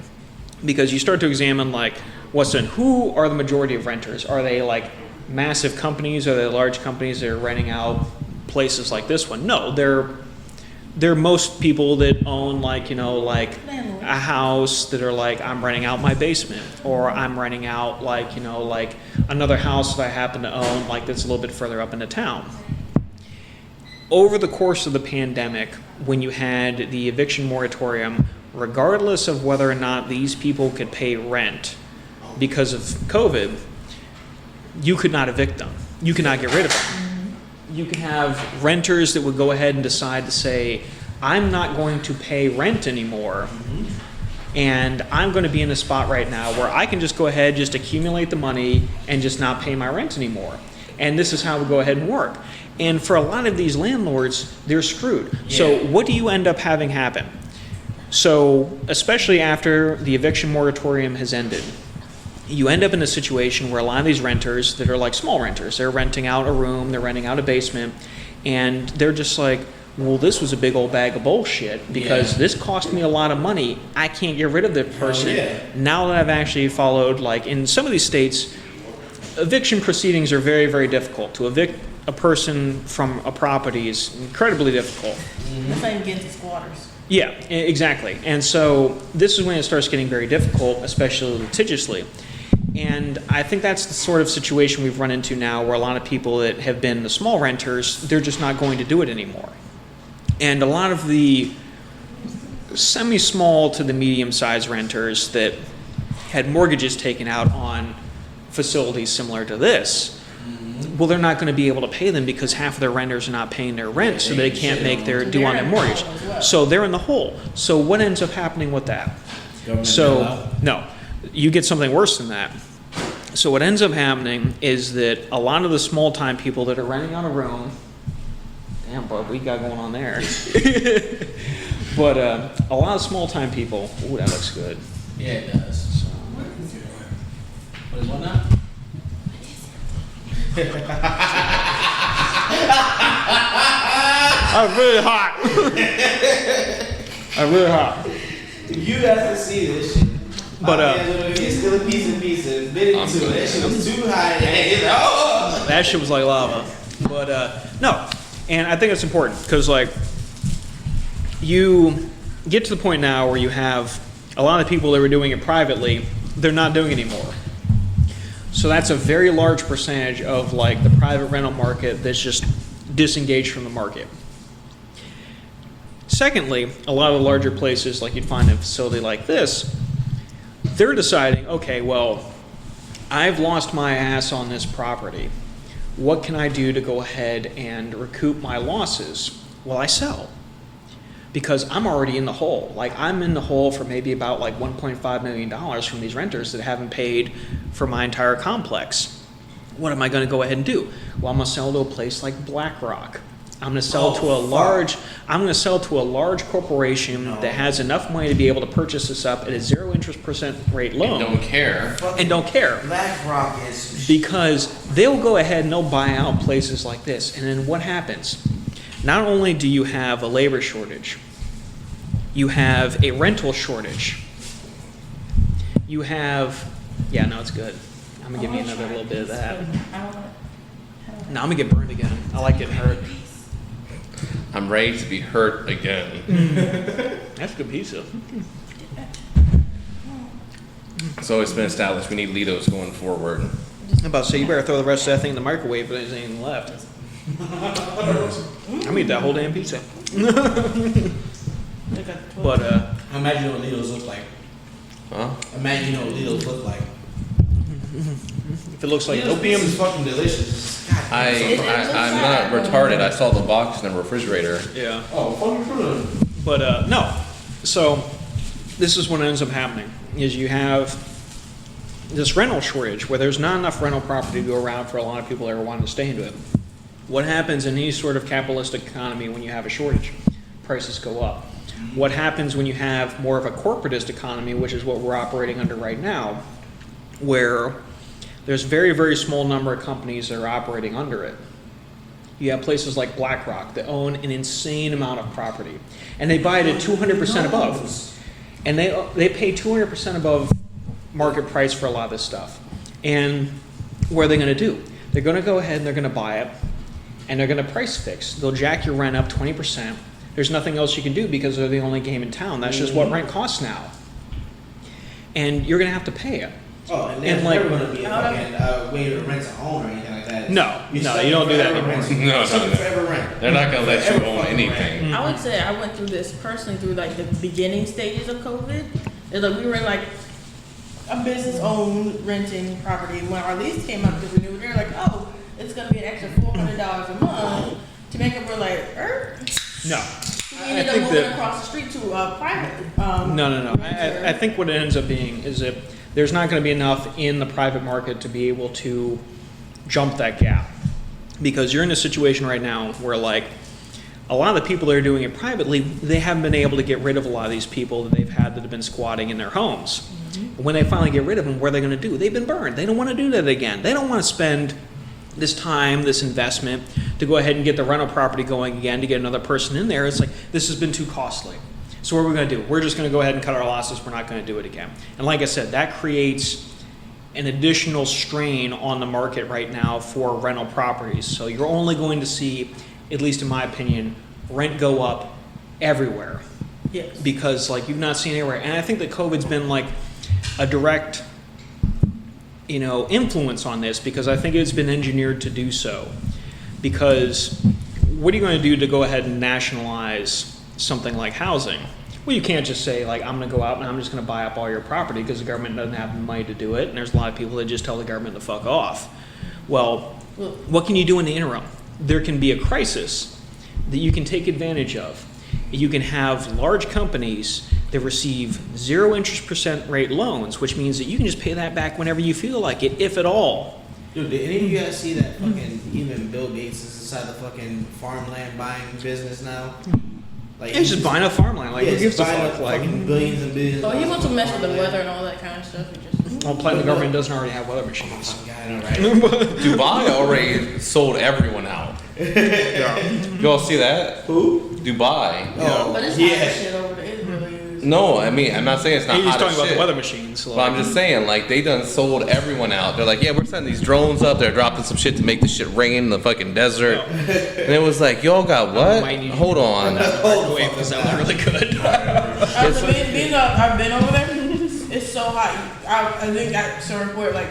because you start to examine like who are the majority of renters? Are they like massive companies? Are they large companies that are renting out places like this one? No, they're most people that own like a house that are like, I'm renting out my basement, or I'm renting out like another house that I happen to own like that's a little bit further up into town. Over the course of the pandemic, when you had the eviction moratorium, regardless of whether or not these people could pay rent because of COVID, you could not evict them. You could not get rid of them. You can have renters that would go ahead and decide to say, I'm not going to pay rent anymore, and I'm going to be in a spot right now where I can just go ahead, just accumulate the money and just not pay my rent anymore. And this is how we go ahead and work. And for a lot of these landlords, they're screwed. Yeah. So what do you end up having happen? So especially after the eviction moratorium has ended, you end up in a situation where a lot of these renters that are like small renters, they're renting out a room, they're renting out a basement, and they're just like, well, this was a big old bag of bullshit because this cost me a lot of money. I can't get rid of the person. Now that I've actually followed, like in some of these states, eviction proceedings are very, very difficult. To evict a person from a property is incredibly difficult. That's not even getting to squatters. Yeah, exactly. And so this is when it starts getting very difficult, especially litigiously. And I think that's the sort of situation we've run into now where a lot of people that have been the small renters, they're just not going to do it anymore. And a lot of the semi-small to the medium-sized renters that had mortgages taken out on facilities similar to this, well, they're not going to be able to pay them because half of their renters are not paying their rent, so they can't make their due on their mortgage. So they're in the hole. So what ends up happening with that? So, no, you get something worse than that. So what ends up happening is that a lot of the small-time people that are renting out a room, damn, bud, what you got going on there? But a lot of small-time people, ooh, that looks good. Yeah, it does. So, What is what now? I'm really hot. I'm really hot. You have to see this shit. But, it's still a piece of pizza. Bit into it. That shit was too high. Oh. That shit was like lava. But no, and I think it's important because like you get to the point now where you have a lot of people that were doing it privately, they're not doing it anymore. So that's a very large percentage of like the private rental market that's just disengaged from the market. Secondly, a lot of the larger places like you'd find a facility like this, they're deciding, okay, well, I've lost my ass on this property. What can I do to go ahead and recoup my losses? Well, I sell. Because I'm already in the hole. Like, I'm in the hole for maybe about like $1.5 million from these renters that haven't paid for my entire complex. What am I going to go ahead and do? Well, I'm going to sell to a place like BlackRock. I'm going to sell to a large corporation that has enough money to be able to purchase this up at a 0% rate loan. And don't care. BlackRock is Because they'll go ahead and they'll buy out places like this. And then what happens? Not only do you have a labor shortage, you have a rental shortage. You have, yeah, no, it's good. I'm gonna give you another little bit of that. No, I'm gonna get burned again. I like getting hurt. I'm ready to be hurt again. That's good pizza. So it's been established we need Litos going forward. I'm about to say you better throw the rest of that thing in the microwave, but there's anything left. I'm eat that whole damn pizza. But imagine what Litos look like. Huh? Imagine what Litos look like. if it looks like Litos opium, pizza is fucking delicious. God, I'm not retarded. I saw the box in the refrigerator. yeah. oh, fucking food. But no. So this is what ends up happening: is you have this rental shortage where there's not enough rental property to go around for a lot of people that are wanting to stay into it. What happens in any sort of capitalistic economy when you have a shortage? Prices go up. What happens when you have more of a corporatist economy, which is what we're operating under right now, where there's very, very small number of companies that are operating under it. You have places like BlackRock that own an insane amount of property, and they buy it at 200% above. And they pay 200% above market price for a lot of this stuff. And what are they going to do? They're going to go ahead and they're going to buy it, and they're going to price fix. They'll jack your rent up 20%. There's nothing else you can do because they're the only game in town. That's just what rent costs now. And you're going to have to pay it. Oh, and there's never going to be a fucking way to rent to own or anything like that. No, you don't do that anymore. No. Forever rent. They're not gonna let you own anything. I would say I went through this personally through like the beginning stages of COVID. It's like we were in like a business owned renting property. When our lease came up to renew, they were like, oh, it's gonna be an extra $400 a month to make it. We're like, No. we ended up moving across the street to a private. No. I think what it ends up being is that there's not going to be enough in the private market to be able to jump that gap. Because you're in a situation right now where like a lot of the people that are doing it privately, they haven't been able to get rid of a lot of these people that they've had that have been squatting in their homes. When they finally get rid of them, what are they going to do? They've been burned. They don't want to do that again. They don't want to spend this time, this investment to go ahead and get the rental property going again to get another person in there. It's like, this has been too costly. So what are we going to do? We're just going to go ahead and cut our losses. We're not going to do it again. And like I said, that creates an additional strain on the market right now for rental properties. So you're only going to see, at least in my opinion, rent go up everywhere. Yes. because like you've not seen anywhere. And I think that COVID's been like a direct, influence on this, because I think it's been engineered to do so. Because what are you going to do to go ahead and nationalize something like housing? Well, you can't just say like, I'm going to go out and I'm just going to buy up all your property, because the government doesn't have the money to do it. And there's a lot of people that just tell the government to fuck off. Well, what can you do in the interim? There can be a crisis that you can take advantage of. You can have large companies that receive 0 interest % rate loans, which means that you can just pay that back whenever you feel like it, if at all. Dude, did any of you guys see that fucking even Bill Gates is inside the fucking farmland buying business now? Like It's just buying up farmland. Like, yeah, who gives a buying fuck? up Like, fucking billions and billions. Oh, he wants to mess with the farmland. weather and all that kind of stuff. He just well, the government doesn't already have weather machines. Fucking guy, I know, right? Dubai already sold everyone out. Y'all see that? Who? Dubai. Oh, But it's yeah. hot as shit over there. It really is. No, I mean, I'm not saying it's not He's hot talking as about shit. the weather machines. But I'm just saying, like, they done sold everyone out. They're like, yeah, we're sending these drones up. They're dropping some shit to make the shit rain in the fucking desert. And it was like, y'all got what? Hold on. Microwave because that was really good. I've been over there. It's so hot. I think I saw a report like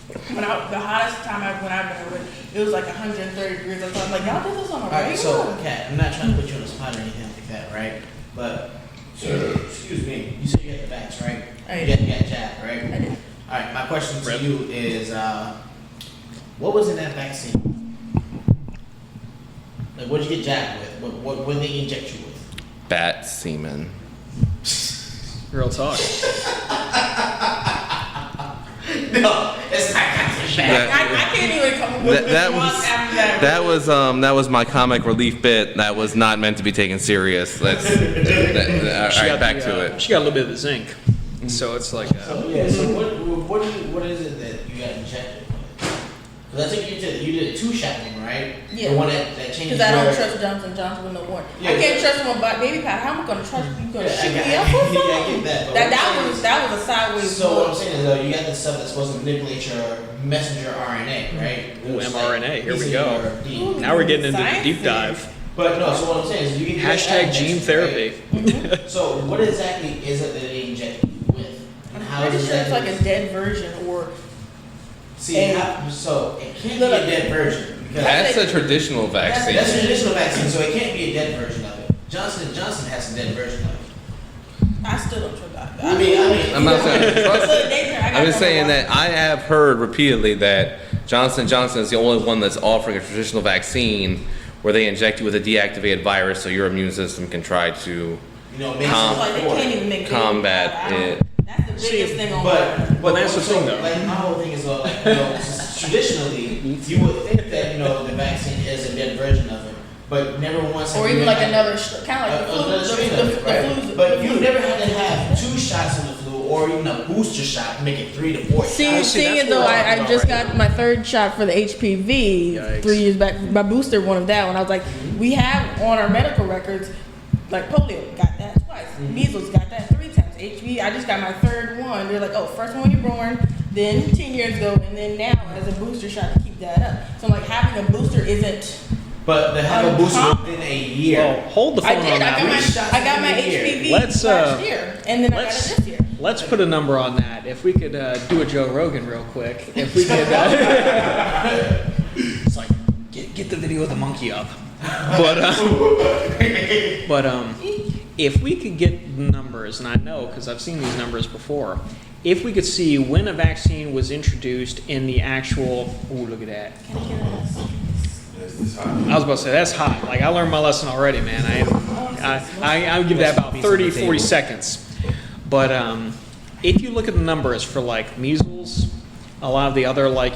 the hottest time when I've been over, it was like 130 degrees. I was like, y'all did this on a Alright, regular? so, Kat, I'm not trying to put you on the spot or anything like that, right? But, excuse me, you said you had the vax, right? I You did. got jab, right? I did. Alright, my question to you is, what was in that vaccine? Like, what did you get jabbed with? What did they inject you with? Bat semen. Real talk. No, it's not That- I can't even come up with That response after was that was my comic relief bit. That was not meant to be taken serious. All She right, got back the, to it. She got a little bit of the zinc. So it's like, So, yeah, so what is it that you got injected with? Because I think you did a 2-shot one, right? Yeah. The one that changes Because I don't your- trust Johnson Johnson with no warrant. Yeah, I can't but- trust him with baby powder. How am I going to trust you? You going to Yeah, shoot I me get- up or yeah, I something? get that, but That what I'm was a sideways. So what I'm saying is, though, you got this stuff that's supposed to manipulate your messenger RNA, right? Ooh, It's mRNA, like here we piecing go. your DNA. now we're getting into the Science deep is- dive. But no, so what I'm saying is, you get Hashtag that gene injection, therapy. right? So what exactly is it that they inject you with, and how I'm is pretty it sure it's that like a dead version or. see? So it can't be Look, a dead version because That's a traditional vaccine. that's a traditional vaccine, so it can't be a dead version of it. Johnson & Johnson has a dead version of it. I still don't trust that. I mean, I'm not saying I trust Look, it. they- I got I'm just them saying on that I have heard repeatedly that Johnson & Johnson is the only one that's offering a traditional vaccine where they inject you with a deactivated virus so your immune system can try to. You know, maybe Com- It's like they can't even make combat baby powder. I don't- it. That's the biggest thing on But that's the so, thing, though. Like my whole thing is, like, traditionally, you would think that the vaccine is a dead version of it, but never once. have or you even had like another, kind of like the flu. another strain of it, The right? flu's- But you never had to have 2 shots of the flu or even a booster shot, make it 3 to 4 shots. Seeing that's as what though we're I talking just about got my 3rd shot for the HPV Yikes. 3 years back, my booster one of that one. I was like, we have on our medical records, like polio, got that twice. Measles, got that 3 times. HPV, I just got my 3rd one. They're like, oh, first one when you're born, then 10 years ago, and then now as a booster shot to keep that up. So I'm like, having a booster isn't. But to have a booster within a year. Well, hold the phone I did. on that. I got my HPV Let's, last year, and then I got it let's- this year. Let's put a number on that. If we could do a Joe Rogan real quick. If we could. It's like, get the video of the monkey up. But if we could get numbers, and I know because I've seen these numbers before, if we could see when a vaccine was introduced in the actual, ooh, look at that. I was about to say, that's hot. Like, I learned my lesson already, man. I would give that about 30, 40 seconds. But if you look at the numbers for, like, measles, a lot of the other, like,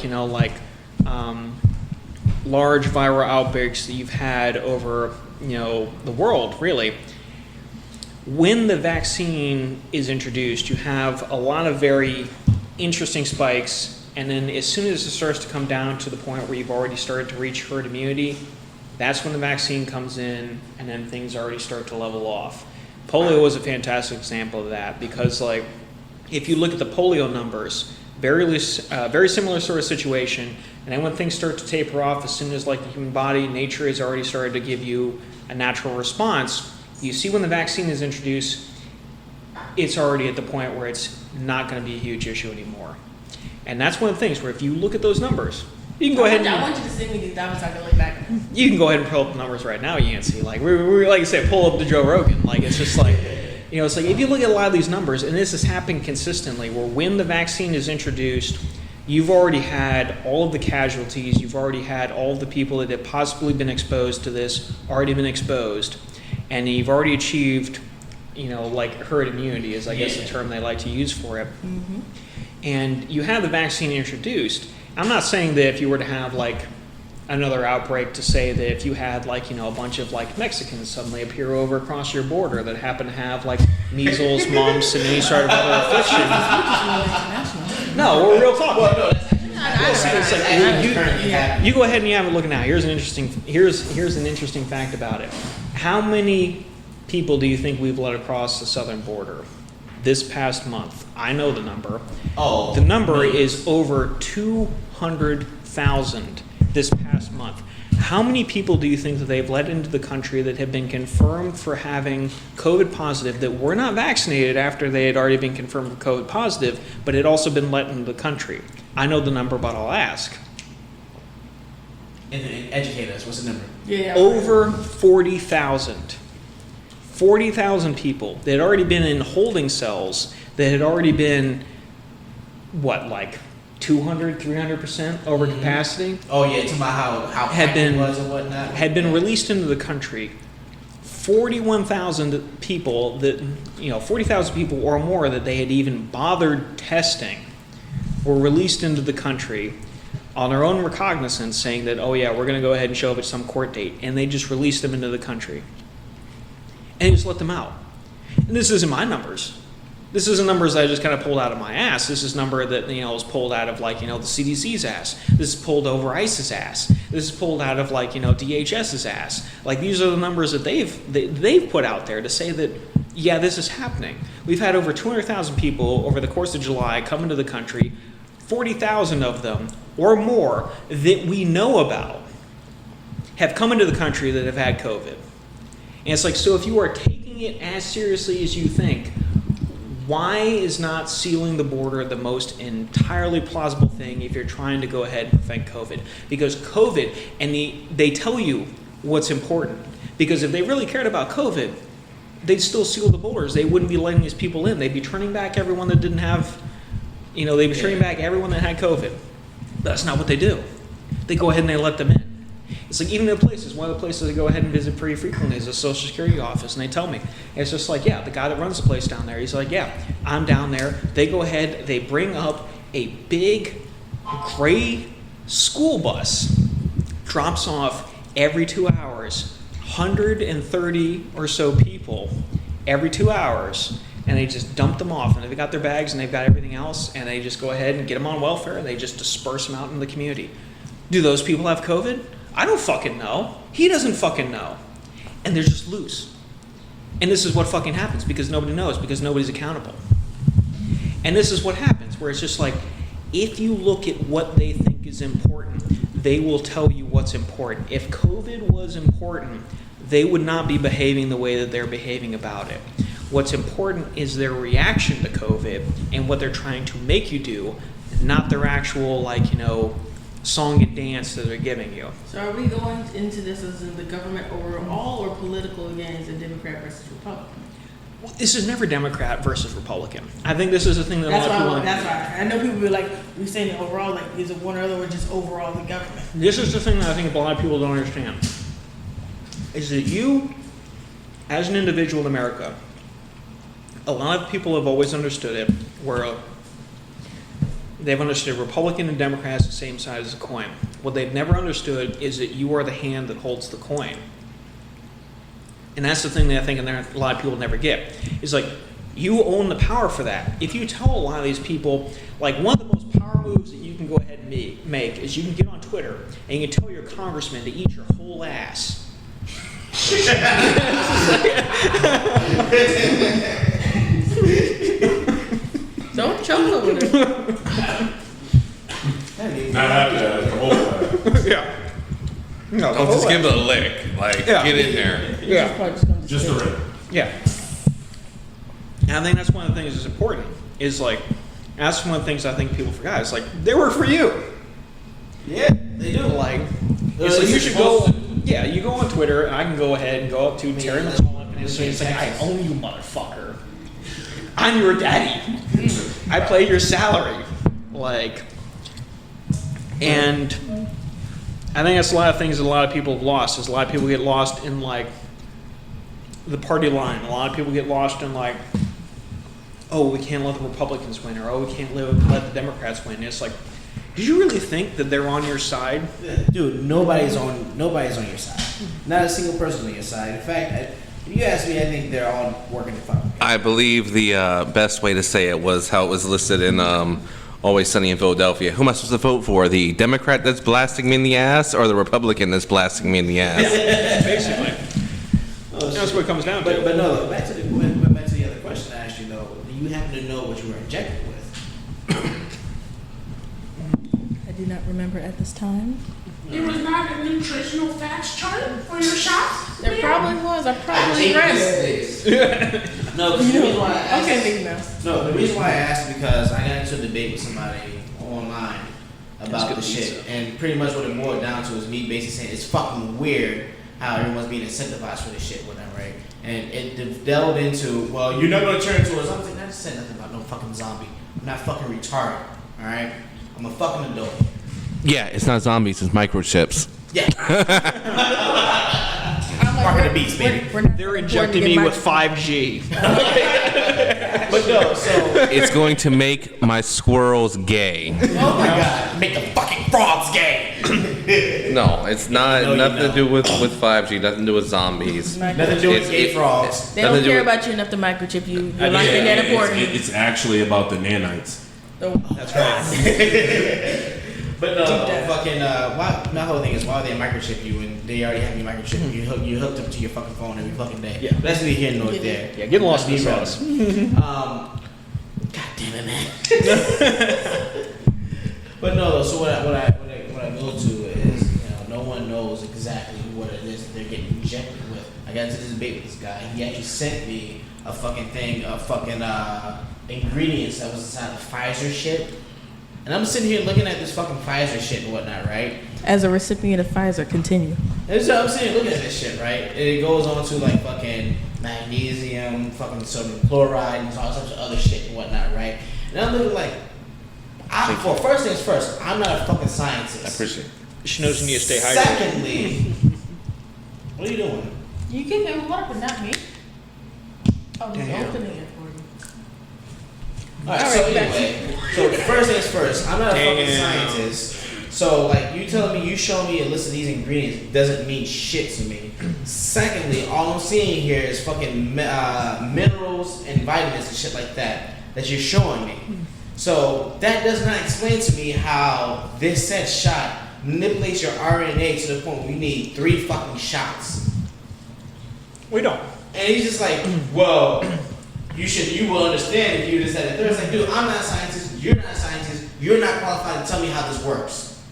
large viral outbreaks that you've had over, the world, really, when the vaccine is introduced, you have a lot of very interesting spikes. And then as soon as it starts to come down to the point where you've already started to reach herd immunity, that's when the vaccine comes in, and then things already start to level off. Polio was a fantastic example of that because, like, if you look at the polio numbers, very similar sort of situation. And then when things start to taper off, as soon as, like, the human body, nature has already started to give you a natural response, You see when the vaccine is introduced, it's already at the point where it's not going to be a huge issue anymore. And that's one of the things where if you look at those numbers, you can go ahead and... I want you to send me these numbers so I can look back. You can go ahead and pull up the numbers right now, Yancey. Like, we're like I said, pull up the Joe Rogan. Like, it's just like, you know, it's like if you look at a lot of these numbers, and this has happened consistently, where when the vaccine is introduced, you've already had all of the casualties, you've already had all of the people that have possibly been exposed to this, already been exposed, and you've already achieved, you know, like herd immunity is, I guess, the term they like to use for it. Mm-hmm. And you have the vaccine introduced. I'm not saying that if you were to have like another outbreak, to say that if you had like, you know, a bunch of like Mexicans suddenly appear over across your border that happen to have like measles, mumps, and any sort of other affliction. No, we're real talk. Well, no, you go ahead and you have a look now. Here's an interesting fact about it. How many people do you think we've let across the southern border this past month? I know the number. Oh, the number is over 200,000 this past month. How many people do you think that they've let into the country that have been confirmed for having COVID positive that were not vaccinated after they had already been confirmed for COVID positive, but had also been let into the country? I know the number, but I'll ask. And educate us. What's the number? Yeah. Over 40,000. 40,000 people that had already been in holding cells that had already been, what, like 200, 300% over capacity? Oh yeah, it's about how had been, it was and whatnot. Had been released into the country. 41,000 people that, you know, 40,000 people or more that they had even bothered testing were released into the country on their own recognizance, saying that, oh yeah, we're going to go ahead and show up at some court date, and they just released them into the country. And just let them out. And this isn't my numbers. This isn't numbers that I just kind of pulled out of my ass. This is number that, you know, is pulled out of, like, you know, the CDC's ass. This is pulled over ICE's ass. This is pulled out of, like, you know, DHS's ass. Like, these are the numbers that they've put out there to say that, yeah, this is happening. We've had over 200,000 people over the course of July come into the country. 40,000 of them or more that we know about have come into the country that have had COVID. And it's like, so if you are taking it as seriously as you think, why is not sealing the border the most entirely plausible thing if you're trying to go ahead and prevent COVID? Because COVID, and they tell you what's important. Because if they really cared about COVID, they'd still seal the borders. They wouldn't be letting these people in. They'd be turning back everyone that didn't have, you know, they'd be turning back everyone that had COVID. That's not what they do. They go ahead and they let them in. It's like even in places, one of the places I go ahead and visit pretty frequently is a Social Security office, and they tell me, and it's just like, yeah, the guy that runs the place down there, he's like, yeah, I'm down there. They go ahead, they bring up a big gray school bus, drops off every 2 hours, 130 or so people every 2 hours, and they just dump them off, and they've got their bags and they've got everything else, and they just go ahead and get them on welfare, and they just disperse them out in the community. Do those people have COVID? I don't fucking know. He doesn't fucking know. And they're just loose. And this is what fucking happens because nobody knows, because nobody's accountable. And this is what happens, where it's just like, if you look at what they think is important, they will tell you what's important. If COVID was important, they would not be behaving the way that they're behaving about it. What's important is their reaction to COVID and what they're trying to make you do, not their actual, like, you know, song and dance that they're giving you. So are we going into this as in the government overall or political gains and Democrat versus Republican? Well, this is never Democrat versus Republican. I think this is the thing that That's a lot of people... That's why. I know people be like, we're saying it overall, like, is it one or other or just overall the government? This is the thing that I think a lot of people don't understand. Is that you, as an individual in America, a lot of people have always understood it, where they've understood Republican and Democrat as the same side as a coin. What they've never understood is that you are the hand that holds the coin. And that's the thing that I think a lot of people never get. Is like, you own the power for that. If you tell a lot of these people, like, one of the most power moves that you can go ahead and make is you can get on Twitter and you can tell your congressman to eat your whole ass. Don't choke over there. Not after the whole time. Yeah. No, Don't just give it a lick. Like, Yeah. get in there. Yeah. Just the rim. Yeah. And I think that's one of the things that's important, is like, that's one of the things I think people forgot. It's like, they work for you. Yeah, they do. Like, it's like you should go, yeah, you go on Twitter, and I can go ahead and go up to Terry McAuliffe, and it's like, I own you, motherfucker. I'm your daddy. I pay your salary. Like, and I think that's a lot of things that a lot of people have lost. Is a lot of people get lost in like the party line. A lot of people get lost in like, oh, we can't let the Republicans win, or oh, we can't let the Democrats win. It's like, do you really think that they're on your side? Dude, nobody's on your side. Not a single person on your side. In fact, if you ask me, I think they're all working to fuck. I believe the best way to say it was how it was listed in Always Sunny in Philadelphia. Who am I supposed to vote for? The Democrat that's blasting me in the ass, or the Republican that's blasting me in the ass? Basically. That's what it comes down to. But no, back to the other question I asked you though. Do you happen to know what you were injected with? I do not remember at this time. It was not a nutritional facts chart for your shots? There probably was. I probably read it. No, because the reason why I asked. Okay, Mickey Mouse. No, the reason why I asked is because I got into a debate with somebody online about the shit, and pretty much what it boiled down to is me basically saying it's fucking weird how everyone's being incentivized for this shit, whatever, right? And it delved into, well, you're not gonna turn into a zombie. I just said nothing about no fucking zombie. I'm not fucking retarded, all right? I'm a fucking adult. Yeah, it's not zombies, it's microchips. Yeah. Mark of the beast, baby. They're injecting me with 5G. But no, so. It's going to make my squirrels gay. Oh my god, make the fucking frogs gay. No, it's not. No, nothing you know. to do with 5G. Nothing to do with zombies. Nothing to do with gay frogs. They Nothing don't to do care with- about you enough to microchip you. You're Yeah, not that important. it's actually about the nanites. That's right. But no, fucking, my whole thing is why they microchip you and they already have you microchip you hooked up to your fucking phone every fucking day. Yeah. But that's neither here nor there. Yeah, getting lost in the Be sauce. God damn it, man. But no, so what I go to is, no one knows exactly what it is that they're getting injected with. I got into this debate with this guy. He actually sent me a fucking thing of fucking ingredients that was inside the Pfizer shit. And I'm sitting here looking at this fucking Pfizer shit and whatnot, right? As a recipient of Pfizer, continue. And so I'm sitting here looking at this shit, right? And it goes on to like fucking magnesium, fucking sodium chloride, and all sorts of other shit and whatnot, right? And I'm looking like, well, first things first, I'm not a fucking scientist. I appreciate it. She knows you need to stay hydrated. Secondly, what are you doing? You give him water, but not me. Oh, he's Damn. opening it for you. Alright, so anyway, so first things first, I'm not a fucking scientist. So like you telling me, you show me a list of these ingredients doesn't mean shit to me. Secondly, all I'm seeing here is fucking minerals and vitamins and shit like that you're showing me. So that does not explain to me how this said shot manipulates your RNA to the point where you need 3 fucking shots. We don't. And he's just like, well, you will understand if you just said it. It's like, dude, I'm not a scientist, you're not a scientist, you're not qualified to tell me how this works.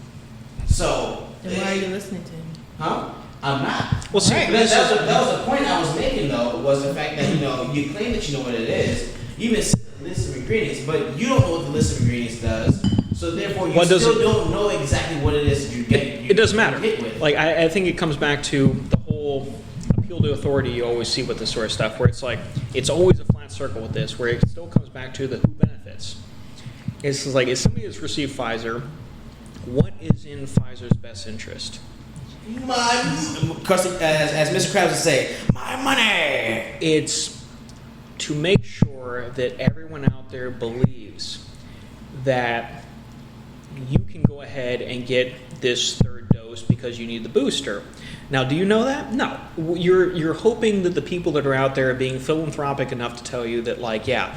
So Then why are you listening to him? Huh? I'm not. Well, see, But that was the point I was making though, was the fact that you claim that you know what it is. You even said the list of ingredients, but you don't know what the list of ingredients does. So therefore, you still don't know exactly what it is that you get. It doesn't matter. Hit with. Like I think it comes back to the whole appeal to authority you always see with this sort of stuff, where it's like it's always a flat circle with this, where it still comes back to the who benefits. It's like if somebody that's received Pfizer, what is in Pfizer's best interest? As Mr. Krabs would say, my money. It's to make sure that everyone out there believes that you can go ahead and get this third dose because you need the booster. Now, do you know that? No. You're hoping that the people that are out there are being philanthropic enough to tell you that, like, yeah,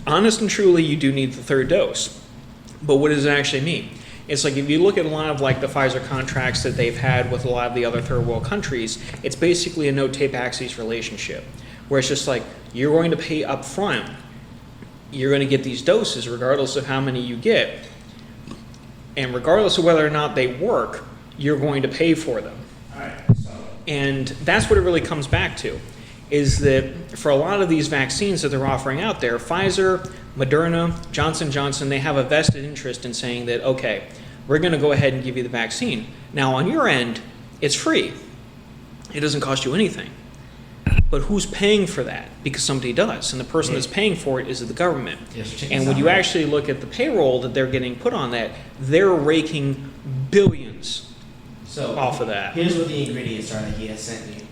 honest and truly, you do need the third dose. But what does it actually mean? It's like if you look at a lot of like the Pfizer contracts that they've had with a lot of the other third world countries, it's basically a no tape axis relationship, where it's just like you're going to pay up front, you're going to get these doses regardless of how many you get, and regardless of whether or not they work, you're going to pay for them. Alright, so. And that's what it really comes back to. is that for a lot of these vaccines that they're offering out there, Pfizer, Moderna, Johnson & Johnson, they have a vested interest in saying that, okay, we're going to go ahead and give you the vaccine. Now, on your end, it's free. It doesn't cost you anything. But who's paying for that? Because somebody does, and the person that's paying for it is the government. And when you actually look at the payroll that they're getting put on that, they're raking billions off of that. Here's what the ingredients are that he has sent me.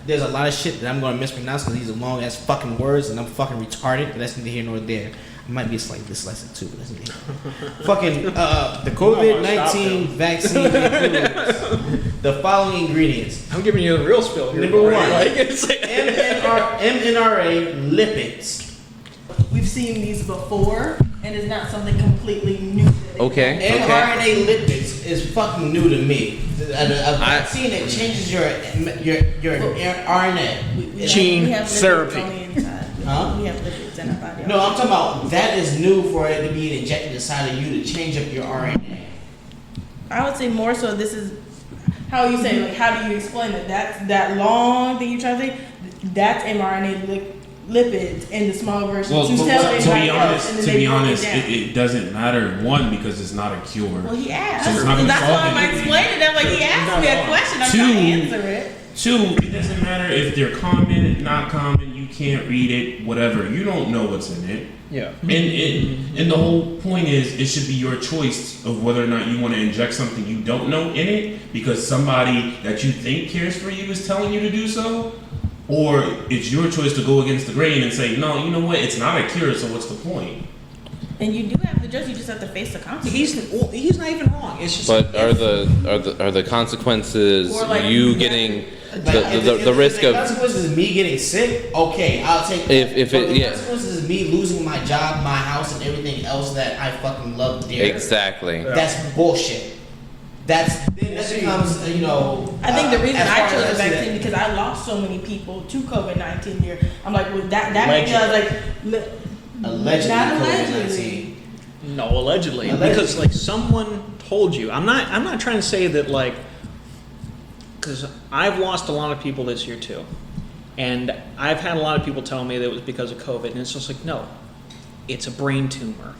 There's a lot of shit that I'm going to mispronounce because these are long ass fucking words and I'm fucking retarded, but that's neither here nor there. I might be slightly dyslexic too, but that's neither here. Fucking the COVID-19 vaccine includes the following ingredients. I'm giving you the real spill here. Number one, It's like mRNA lipids. We've seen these before, and it's not something completely new. Okay. mRNA lipids is fucking new to me. A vaccine that changes your RNA. Gene We have lipids therapy. on the inside. Huh? We have lipids in our body. No, I'm talking about that is new for it to be injected inside of you to change up your RNA. I would say more so. This is how you say. Like, how do you explain it? That's that long thing you try to say. That's mRNA lipids in the small version. Well, to tell to everybody be else, honest, and then to they be broke honest, down. it doesn't matter. One, because it's not a cure. Well, he asked. So it's not So gonna that's solve why I'm it. explaining that. Like, he asked me a question. I'm trying to answer it. Two, it doesn't matter if they're common, not common. You can't read it, whatever. You don't know what's in it. Yeah. And the whole point is, it should be your choice of whether or not you want to inject something you don't know in it because somebody that you think cares for you is telling you to do so, or it's your choice to go against the grain and say, no, you know what, it's not a cure, so what's the point? And you do have the judge. You just have to face the consequences. He's not even wrong. It's just But are the consequences Or like you you getting If the risk the of consequences is me getting sick, okay, I'll take that. If But it- the yeah. consequences is me losing my job, my house, and everything else that I fucking love dear. exactly. That's bullshit. That becomes, I think the reason as I far chose as the I see vaccine that- because I lost so many people to COVID-19 here. I'm like, well, that made me, I was like, Allegedly not COVID-19. allegedly. no, allegedly, because like someone told you. I'm not trying to say that like, because I've lost a lot of people this year too, and I've had a lot of people tell me that it was because of COVID, and it's just like, no, it's a brain tumor.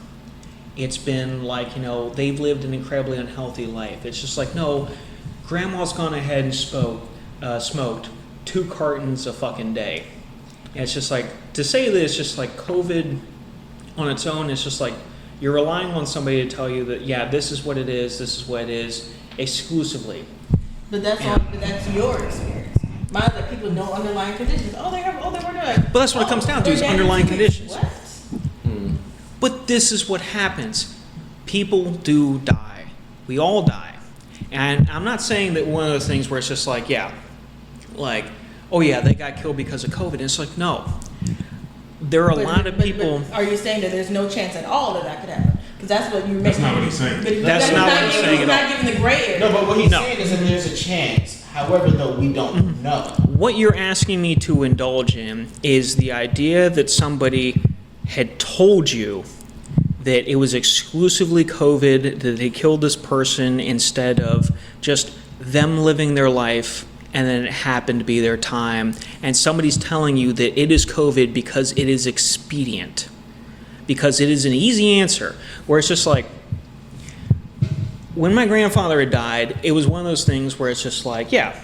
It's been like, they've lived an incredibly unhealthy life. It's just like, no, grandma's gone ahead and smoked 2 cartons a fucking day. And it's just like, to say that it's just like COVID on its own, it's just like, you're relying on somebody to tell you that, yeah, this is what it is, exclusively. But that's all. But that's your experience. Mine's like people know underlying conditions. Oh, they were like. But that's what it comes down to, is they're underlying diabetes. conditions. What? But this is what happens. People do die. We all die. And I'm not saying that one of those things where it's just like, oh yeah, they got killed because of COVID. And it's like, no. There are a lot of people. But are you saying that there's no chance at all that could happen? Because that's what you're That's making. not what he's saying. But That's not what he's saying He's at all. not giving the gray area. No, but what he's No. saying is that there's a chance. However, though, we don't know. What you're asking me to indulge in is the idea that somebody had told you that it was exclusively COVID, that they killed this person instead of just them living their life and then it happened to be their time. And somebody's telling you that it is COVID because it is expedient. Because it is an easy answer. Where it's just like, when my grandfather had died, it was one of those things where it's just like, yeah,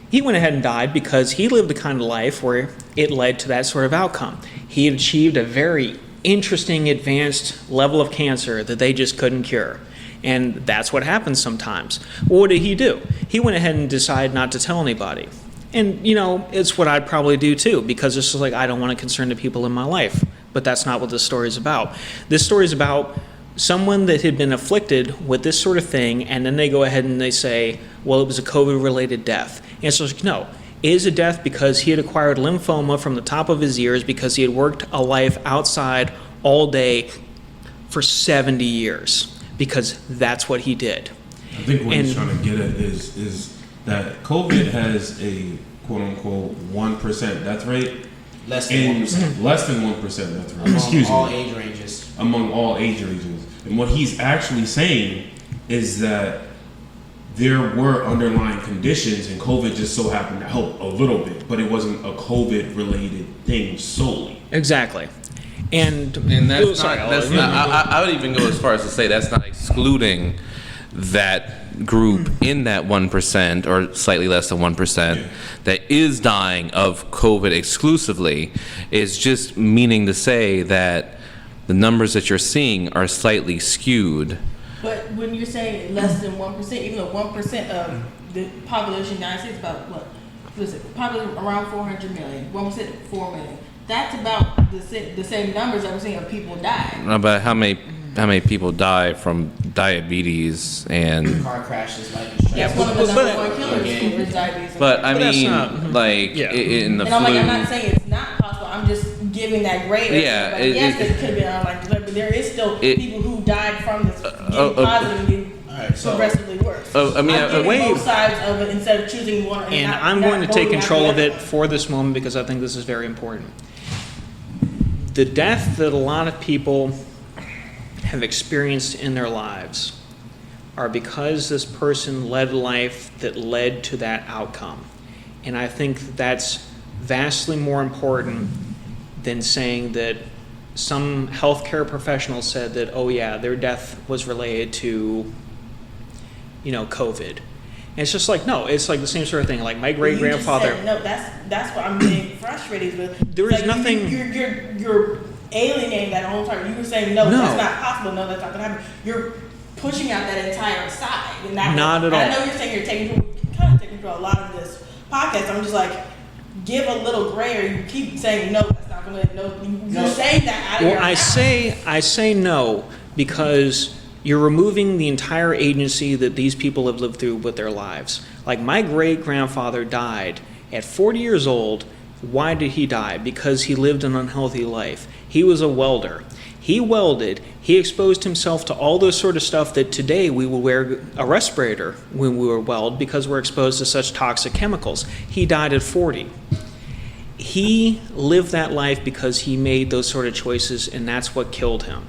he went ahead and died because he lived the kind of life where it led to that sort of outcome. He had achieved a very interesting, advanced level of cancer that they just couldn't cure. And that's what happens sometimes. Well, what did he do? He went ahead and decided not to tell anybody. And, it's what I'd probably do too, because it's just like, I don't want to concern the people in my life. But that's not what this story is about. This story is about someone that had been afflicted with this sort of thing, and then they go ahead and they say, well, it was a COVID-related death. And so it's like, no, it is a death because he had acquired lymphoma from the top of his ears because he had worked a life outside all day for 70 years. Because that's what he did. I think what he's trying to get at is that COVID has a quote-unquote 1% death rate. Less than 1%. Less than 1% death rate. Among Excuse me. all age ranges. Among all age ranges. And what he's actually saying is that there were underlying conditions, and COVID just so happened to help a little bit, but it wasn't a COVID-related thing solely. Exactly. And that's sorry, not, that's not I would even go as far as to say that's not excluding that group in that 1% or slightly less than 1% that is dying of COVID exclusively. Is just meaning to say that the numbers that you're seeing are slightly skewed. But when you're saying less than 1%, even though 1% of the population of the United States, about what is it? Population around 400 million. 1% 4 million. That's about the same numbers that we're seeing of people dying. But how many people die from diabetes and Car crashes, like That's one of the number one killers is diabetes. but I But that's mean not- like yeah. in the and I'm flu. like, I'm not saying it's not possible. I'm just giving that gray area. Yeah, Like, it- yes, it- it could have been unlike, but there is still people who died from this getting positive and getting Alright, so- progressively worse. I mean, I'm getting wait. both sides of it instead of choosing one. And not- I'm not going to take voting out control the of it other. for this moment because I think this is very important. The death that a lot of people have experienced in their lives are because this person led a life that led to that outcome. And I think that's vastly more important than saying that some healthcare professional said that, oh yeah, their death was related to, COVID. And it's just like, no, it's like the same sort of thing. Like my great grandfather. No, that's what I'm getting frustrated with. There is Like, nothing- You're alienating that whole time. You were saying no, No. that's not possible. No, that's not gonna happen. You're pushing out that entire side, and that Not at I all. know you're saying you're taking control a lot of this podcast. I'm just like, give a little gray area. You keep saying no, that's not gonna. No, you're saying that out of Well, your mouth. I say no because you're removing the entire agency that these people have lived through with their lives. Like my great grandfather died at 40 years old. Why did he die? Because he lived an unhealthy life. He was a welder. He welded. He exposed himself to all this sort of stuff that today we will wear a respirator when we were weld because we're exposed to such toxic chemicals. He died at 40. He lived that life because he made those sort of choices, and that's what killed him.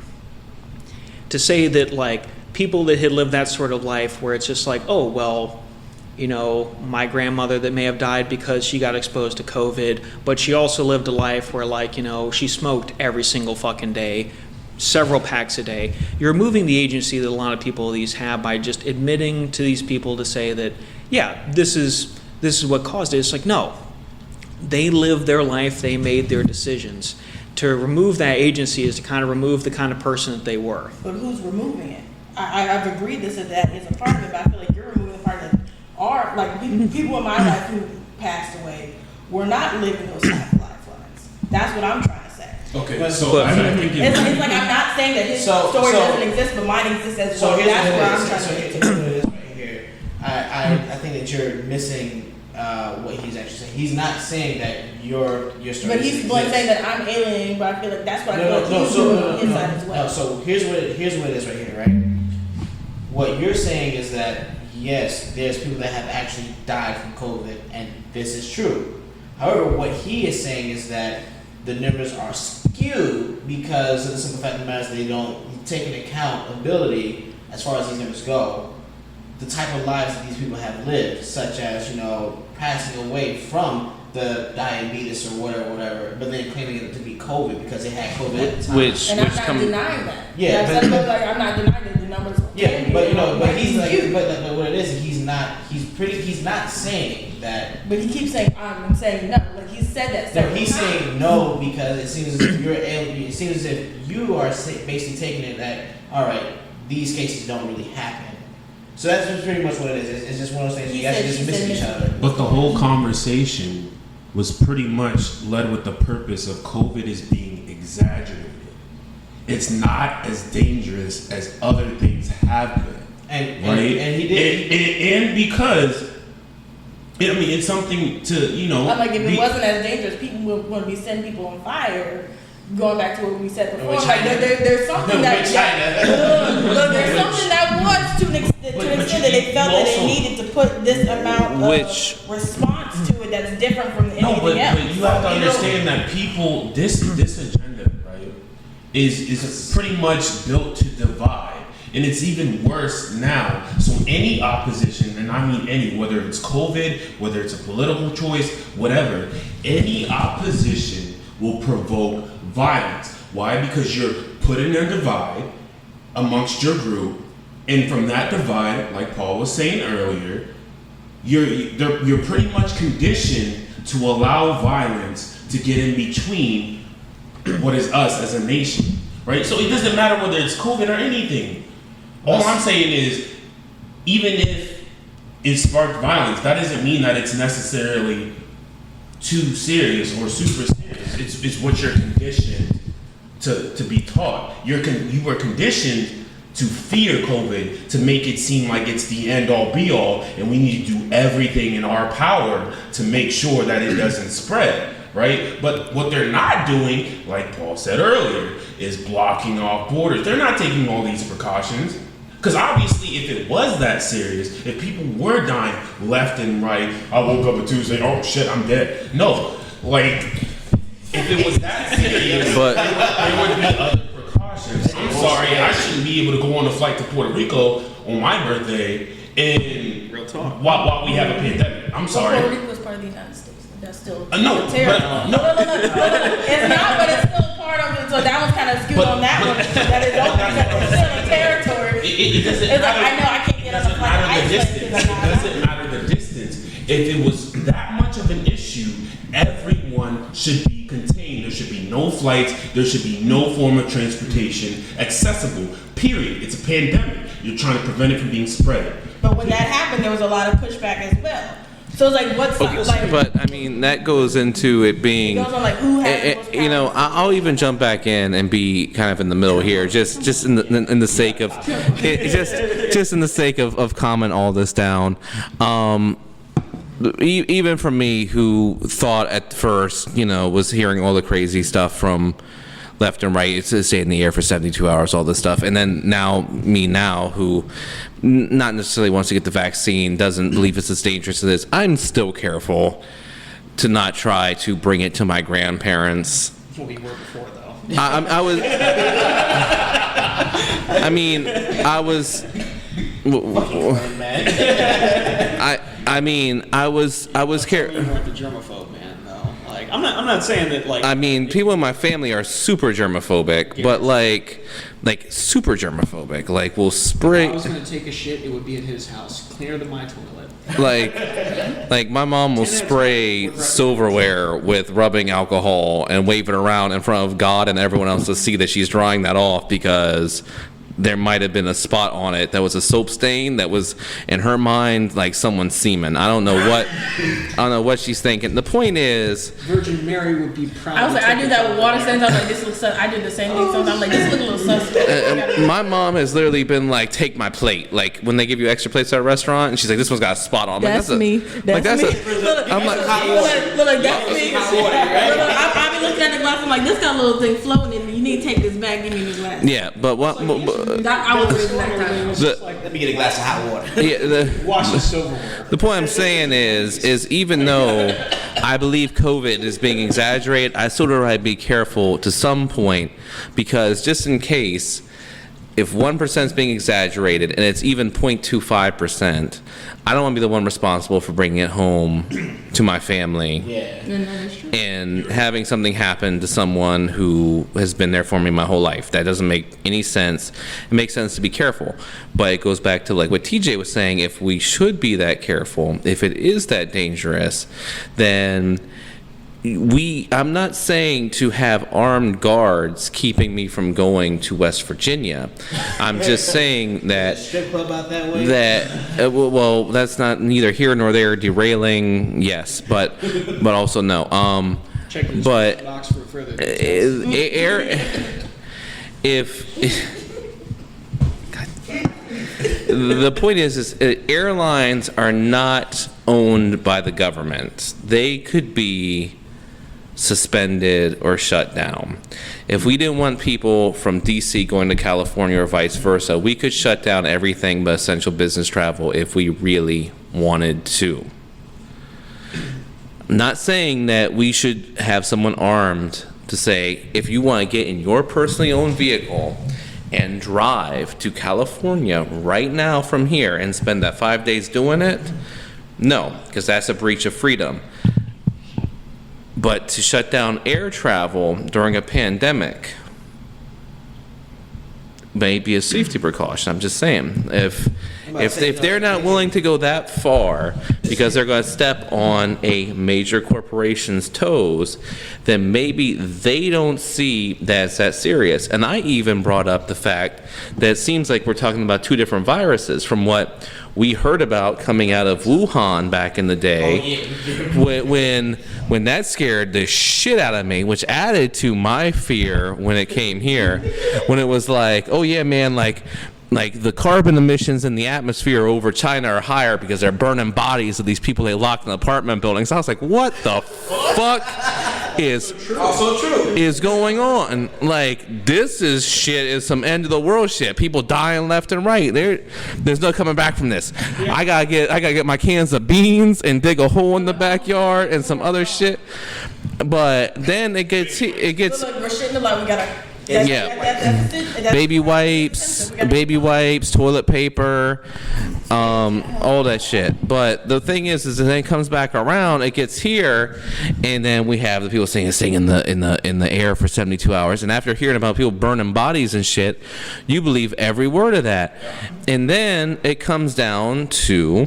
To say that, like, people that had lived that sort of life where it's just like, oh, well, my grandmother that may have died because she got exposed to COVID, but she also lived a life where, like, she smoked every single fucking day, several packs a day. You're removing the agency that a lot of people these have by just admitting to these people to say that, yeah, this is what caused it. It's like, no. They lived their life, they made their decisions. To remove that agency is to kind of remove the kind of person that they were. But who's removing it? I've agreed that that is a part of it, but I feel like you're removing the part that are, like, people in my life who passed away were not living those type of lifelines. That's what I'm trying to say. Okay, so I think It's like I'm not saying that his story doesn't exist, but mine exists as well. That's where I'm trying to get to. Here's what it is right here. I think that you're missing what he's actually saying. He's not saying that your story. But he's saying that I'm alienating, but I feel like that's what I feel like he's doing on his side as well. No, so here's what it is right here, right? What you're saying is that yes, there's people that have actually died from COVID, and this is true. However, what he is saying is that the numbers are skewed because of the simple fact of the matter is they don't take into account ability as far as these numbers go, the type of lives that these people have lived, such as passing away from the diabetes or whatever, but then claiming it to be COVID because they had COVID at the time. And I'm not denying that. Yeah, That's but- like I'm not denying that the numbers. Yeah, but like, he's like, skewed. but what it is, he's not saying that. But he keeps saying I'm saying no. Like he said that. No, several he's times. saying no because it seems as if you're alien. It seems as if you are basically taking it that all right, these cases don't really happen. So that's just pretty much what it is. It's just one of those things. You guys are just missing each other. But the whole conversation was pretty much led with the purpose of COVID is being exaggerated. It's not as dangerous as other things have been. And Right? he did. And because, it's something to, I'm like, if it wasn't as dangerous, people would be setting people on fire. Going back to what we said before, With like China. there's something that With China. look, there's something that was to an extent that they felt that they needed to put this amount of response to it that's different from anything No, but else. you have to understand that people, this agenda, right, is pretty much built to divide. And it's even worse now. So any opposition, and I mean any, whether it's COVID, whether it's a political choice, whatever, any opposition will provoke violence. Why? Because you're putting a divide amongst your group, and from that divide, like Paul was saying earlier, you're pretty much conditioned to allow violence to get in between what is us as a nation, right? So it doesn't matter whether it's COVID or anything. All I'm saying is, even if it sparked violence, that doesn't mean that it's necessarily too serious or super serious. It's what you're conditioned to be taught. You were conditioned to fear COVID, to make it seem like it's the end all be all, and we need to do everything in our power to make sure that it doesn't spread, right? But what they're not doing, like Paul said earlier, is blocking off borders. They're not taking all these precautions. Because obviously, if it was that serious, if people were dying left and right, I woke up on Tuesday, oh shit, I'm dead. No, like, if it was that serious, But there would be other precautions. I'm sorry, I shouldn't be able to go on a flight to Puerto Rico on my birthday and Real talk. while we have a pandemic. I'm sorry. Puerto Rico was part of the United States. That's still No, territory. no. It's not, but it's still part of it. So that was kind of skewed on that one. That is open because it's still a territory. It doesn't It's matter. like, I know I can't get on a flight to Iceland. It doesn't matter the distance. If it was that much of an issue, everyone should be contained. There should be no flights. There should be no form of transportation accessible. Period. It's a pandemic. You're trying to prevent it from being spread. But when that happened, there was a lot of pushback as well. So it's like, what's like? but I mean, that goes into it being. It goes on like who has most You know, powers. I'll even jump back in and be kind of in the middle here, just in the sake of, just in the sake of calming all this down. Even from me, who thought at first, was hearing all the crazy stuff from left and right, it's stay in the air for 72 hours, all this stuff, and then now who not necessarily wants to get the vaccine, doesn't believe it's as dangerous as this. I'm still careful to not try to bring it to my grandparents. We were before, though. I was. I mean, I was. I mean, I was careful. You weren't the germaphobe, man. No, like I'm not saying that. Like, I mean, people in my family are super germophobic, but like super germophobic. Like, we'll spray. If I was gonna take a shit, it would be at his house, cleaner than my toilet. Like my mom will spray silverware with rubbing alcohol and wave it around in front of God and everyone else to see that she's drying that off, because there might have been a spot on it that was a soap stain that was in her mind like someone's semen. I don't know what she's thinking. The point is, Virgin Mary would be proud. I was like, to I take do a that with toilet water there. stains. I was like, this looks. I do the same thing sometimes. I'm like, this look a little suspect. my mom has literally been like, take my plate. Like when they give you extra plates at a restaurant, and she's like, this one's got a spot on it. That's me. That's me. I'm like, Look, that's me. Look, I be looking at the glass. I'm like, this got a little thing floating in it. You need to take this back. Give me the glass. yeah, but what? I was raised that time. Let me get a glass of hot water. Yeah, wash the silverware. the point I'm saying is even though I believe COVID is being exaggerated, I still try to be careful to some point, because just in case, if 1% is being exaggerated and it's even 0.25%, I don't want to be the one responsible for bringing it home to my family. Yeah. And having something happen to someone who has been there for me my whole life. That doesn't make any sense. It makes sense to be careful. But it goes back to like what TJ was saying, if we should be that careful, if it is that dangerous, then I'm not saying to have armed guards keeping me from going to West Virginia. I'm just saying that Strip club out that way. well, that's not neither here nor there. Derailing, yes, but also no. Check the But box for further details. The point is airlines are not owned by the government. They could be suspended or shut down. If we didn't want people from DC going to California or vice versa, we could shut down everything but essential business travel if we really wanted to. I'm not saying that we should have someone armed to say, if you want to get in your personally owned vehicle and drive to California right now from here and spend that 5 days doing it? No, because that's a breach of freedom. But to shut down air travel during a pandemic may be a safety precaution. I'm just saying, if they're not willing to go that far because they're going to step on a major corporation's toes, then maybe they don't see that it's that serious. And I even brought up the fact that it seems like we're talking about two different viruses from what we heard about coming out of Wuhan back in the day, when that scared the shit out of me, which added to my fear when it came here, when it was like, oh yeah, man, like the carbon emissions in the atmosphere over China are higher because they're burning bodies of these people they locked in apartment buildings. I was like, what the fuck is going on? Like, this is shit, is some end of the world shit. People dying left and right. There's no coming back from this. I gotta get my cans of beans and dig a hole in the backyard and some other shit. But then it gets Look, we're shitting the light. We gotta. Baby wipes, toilet paper, all that shit. But the thing is it then comes back around, it gets here, and then we have the people staying in the air for 72 hours. And after hearing about people burning bodies and shit, you believe every word of that. And then it comes down to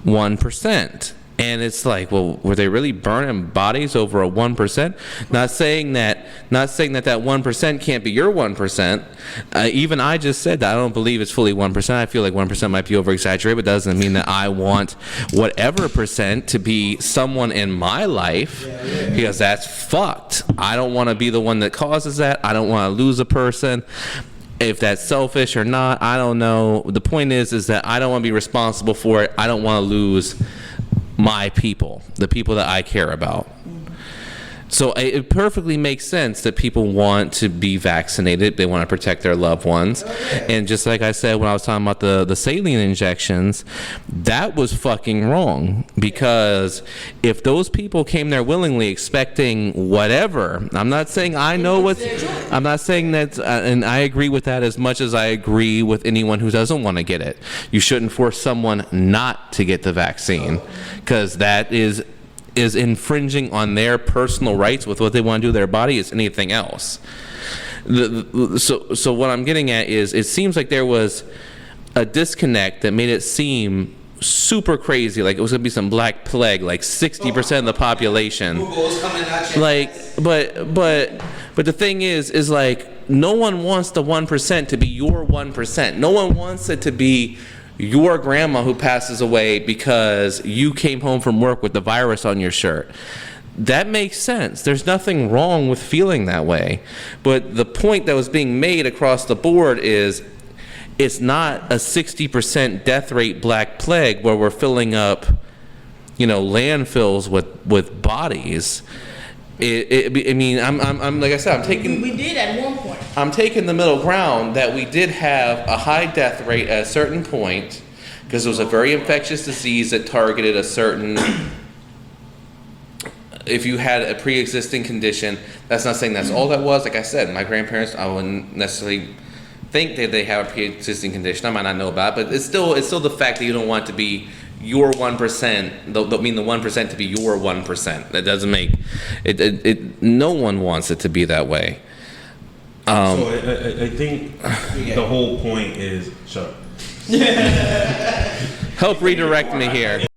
1%. And it's like, well, were they really burning bodies over a 1%? Not saying that that 1% can't be your 1%. Even I just said that I don't believe it's fully 1%. I feel like 1% might be over exaggerated, but doesn't mean that I want whatever percent to be someone in my life, because that's fucked. I don't want to be the one that causes that. I don't want to lose a person. If that's selfish or not, I don't know. The point is that I don't want to be responsible for it. I don't want to lose my people, the people that I care about. So it perfectly makes sense that people want to be vaccinated. They want to protect their loved ones. And just like I said when I was talking about the saline injections, that was fucking wrong. Because if those people came there willingly expecting whatever, I'm not saying I know what, I'm not saying that, and I agree with that as much as I agree with anyone who doesn't want to get it. You shouldn't force someone not to get the vaccine, because that is infringing on their personal rights with what they want to do to their body as anything else. So what I'm getting at is, it seems like there was a disconnect that made it seem super crazy, like it was gonna be some black plague, like 60% of the population. Like, but the thing is like, no one wants the 1% to be your 1%. No one wants it to be your grandma who passes away because you came home from work with the virus on your shirt. That makes sense. There's nothing wrong with feeling that way. But the point that was being made across the board is, it's not a 60% death rate black plague where we're filling up, landfills with bodies. I mean, I'm like I said, I'm taking. We did at one point. I'm taking the middle ground that we did have a high death rate at a certain point because it was a very infectious disease that targeted a certain. If you had a pre-existing condition, that's not saying that's all that was. Like I said, my grandparents, I wouldn't necessarily think that they have a pre-existing condition. I might not know about it, but it's still the fact that you don't want it to be your 1%, don't mean the 1% to be your 1%. That doesn't make it. No one wants it to be that way. So I think the whole point is, shut up. Help redirect me here.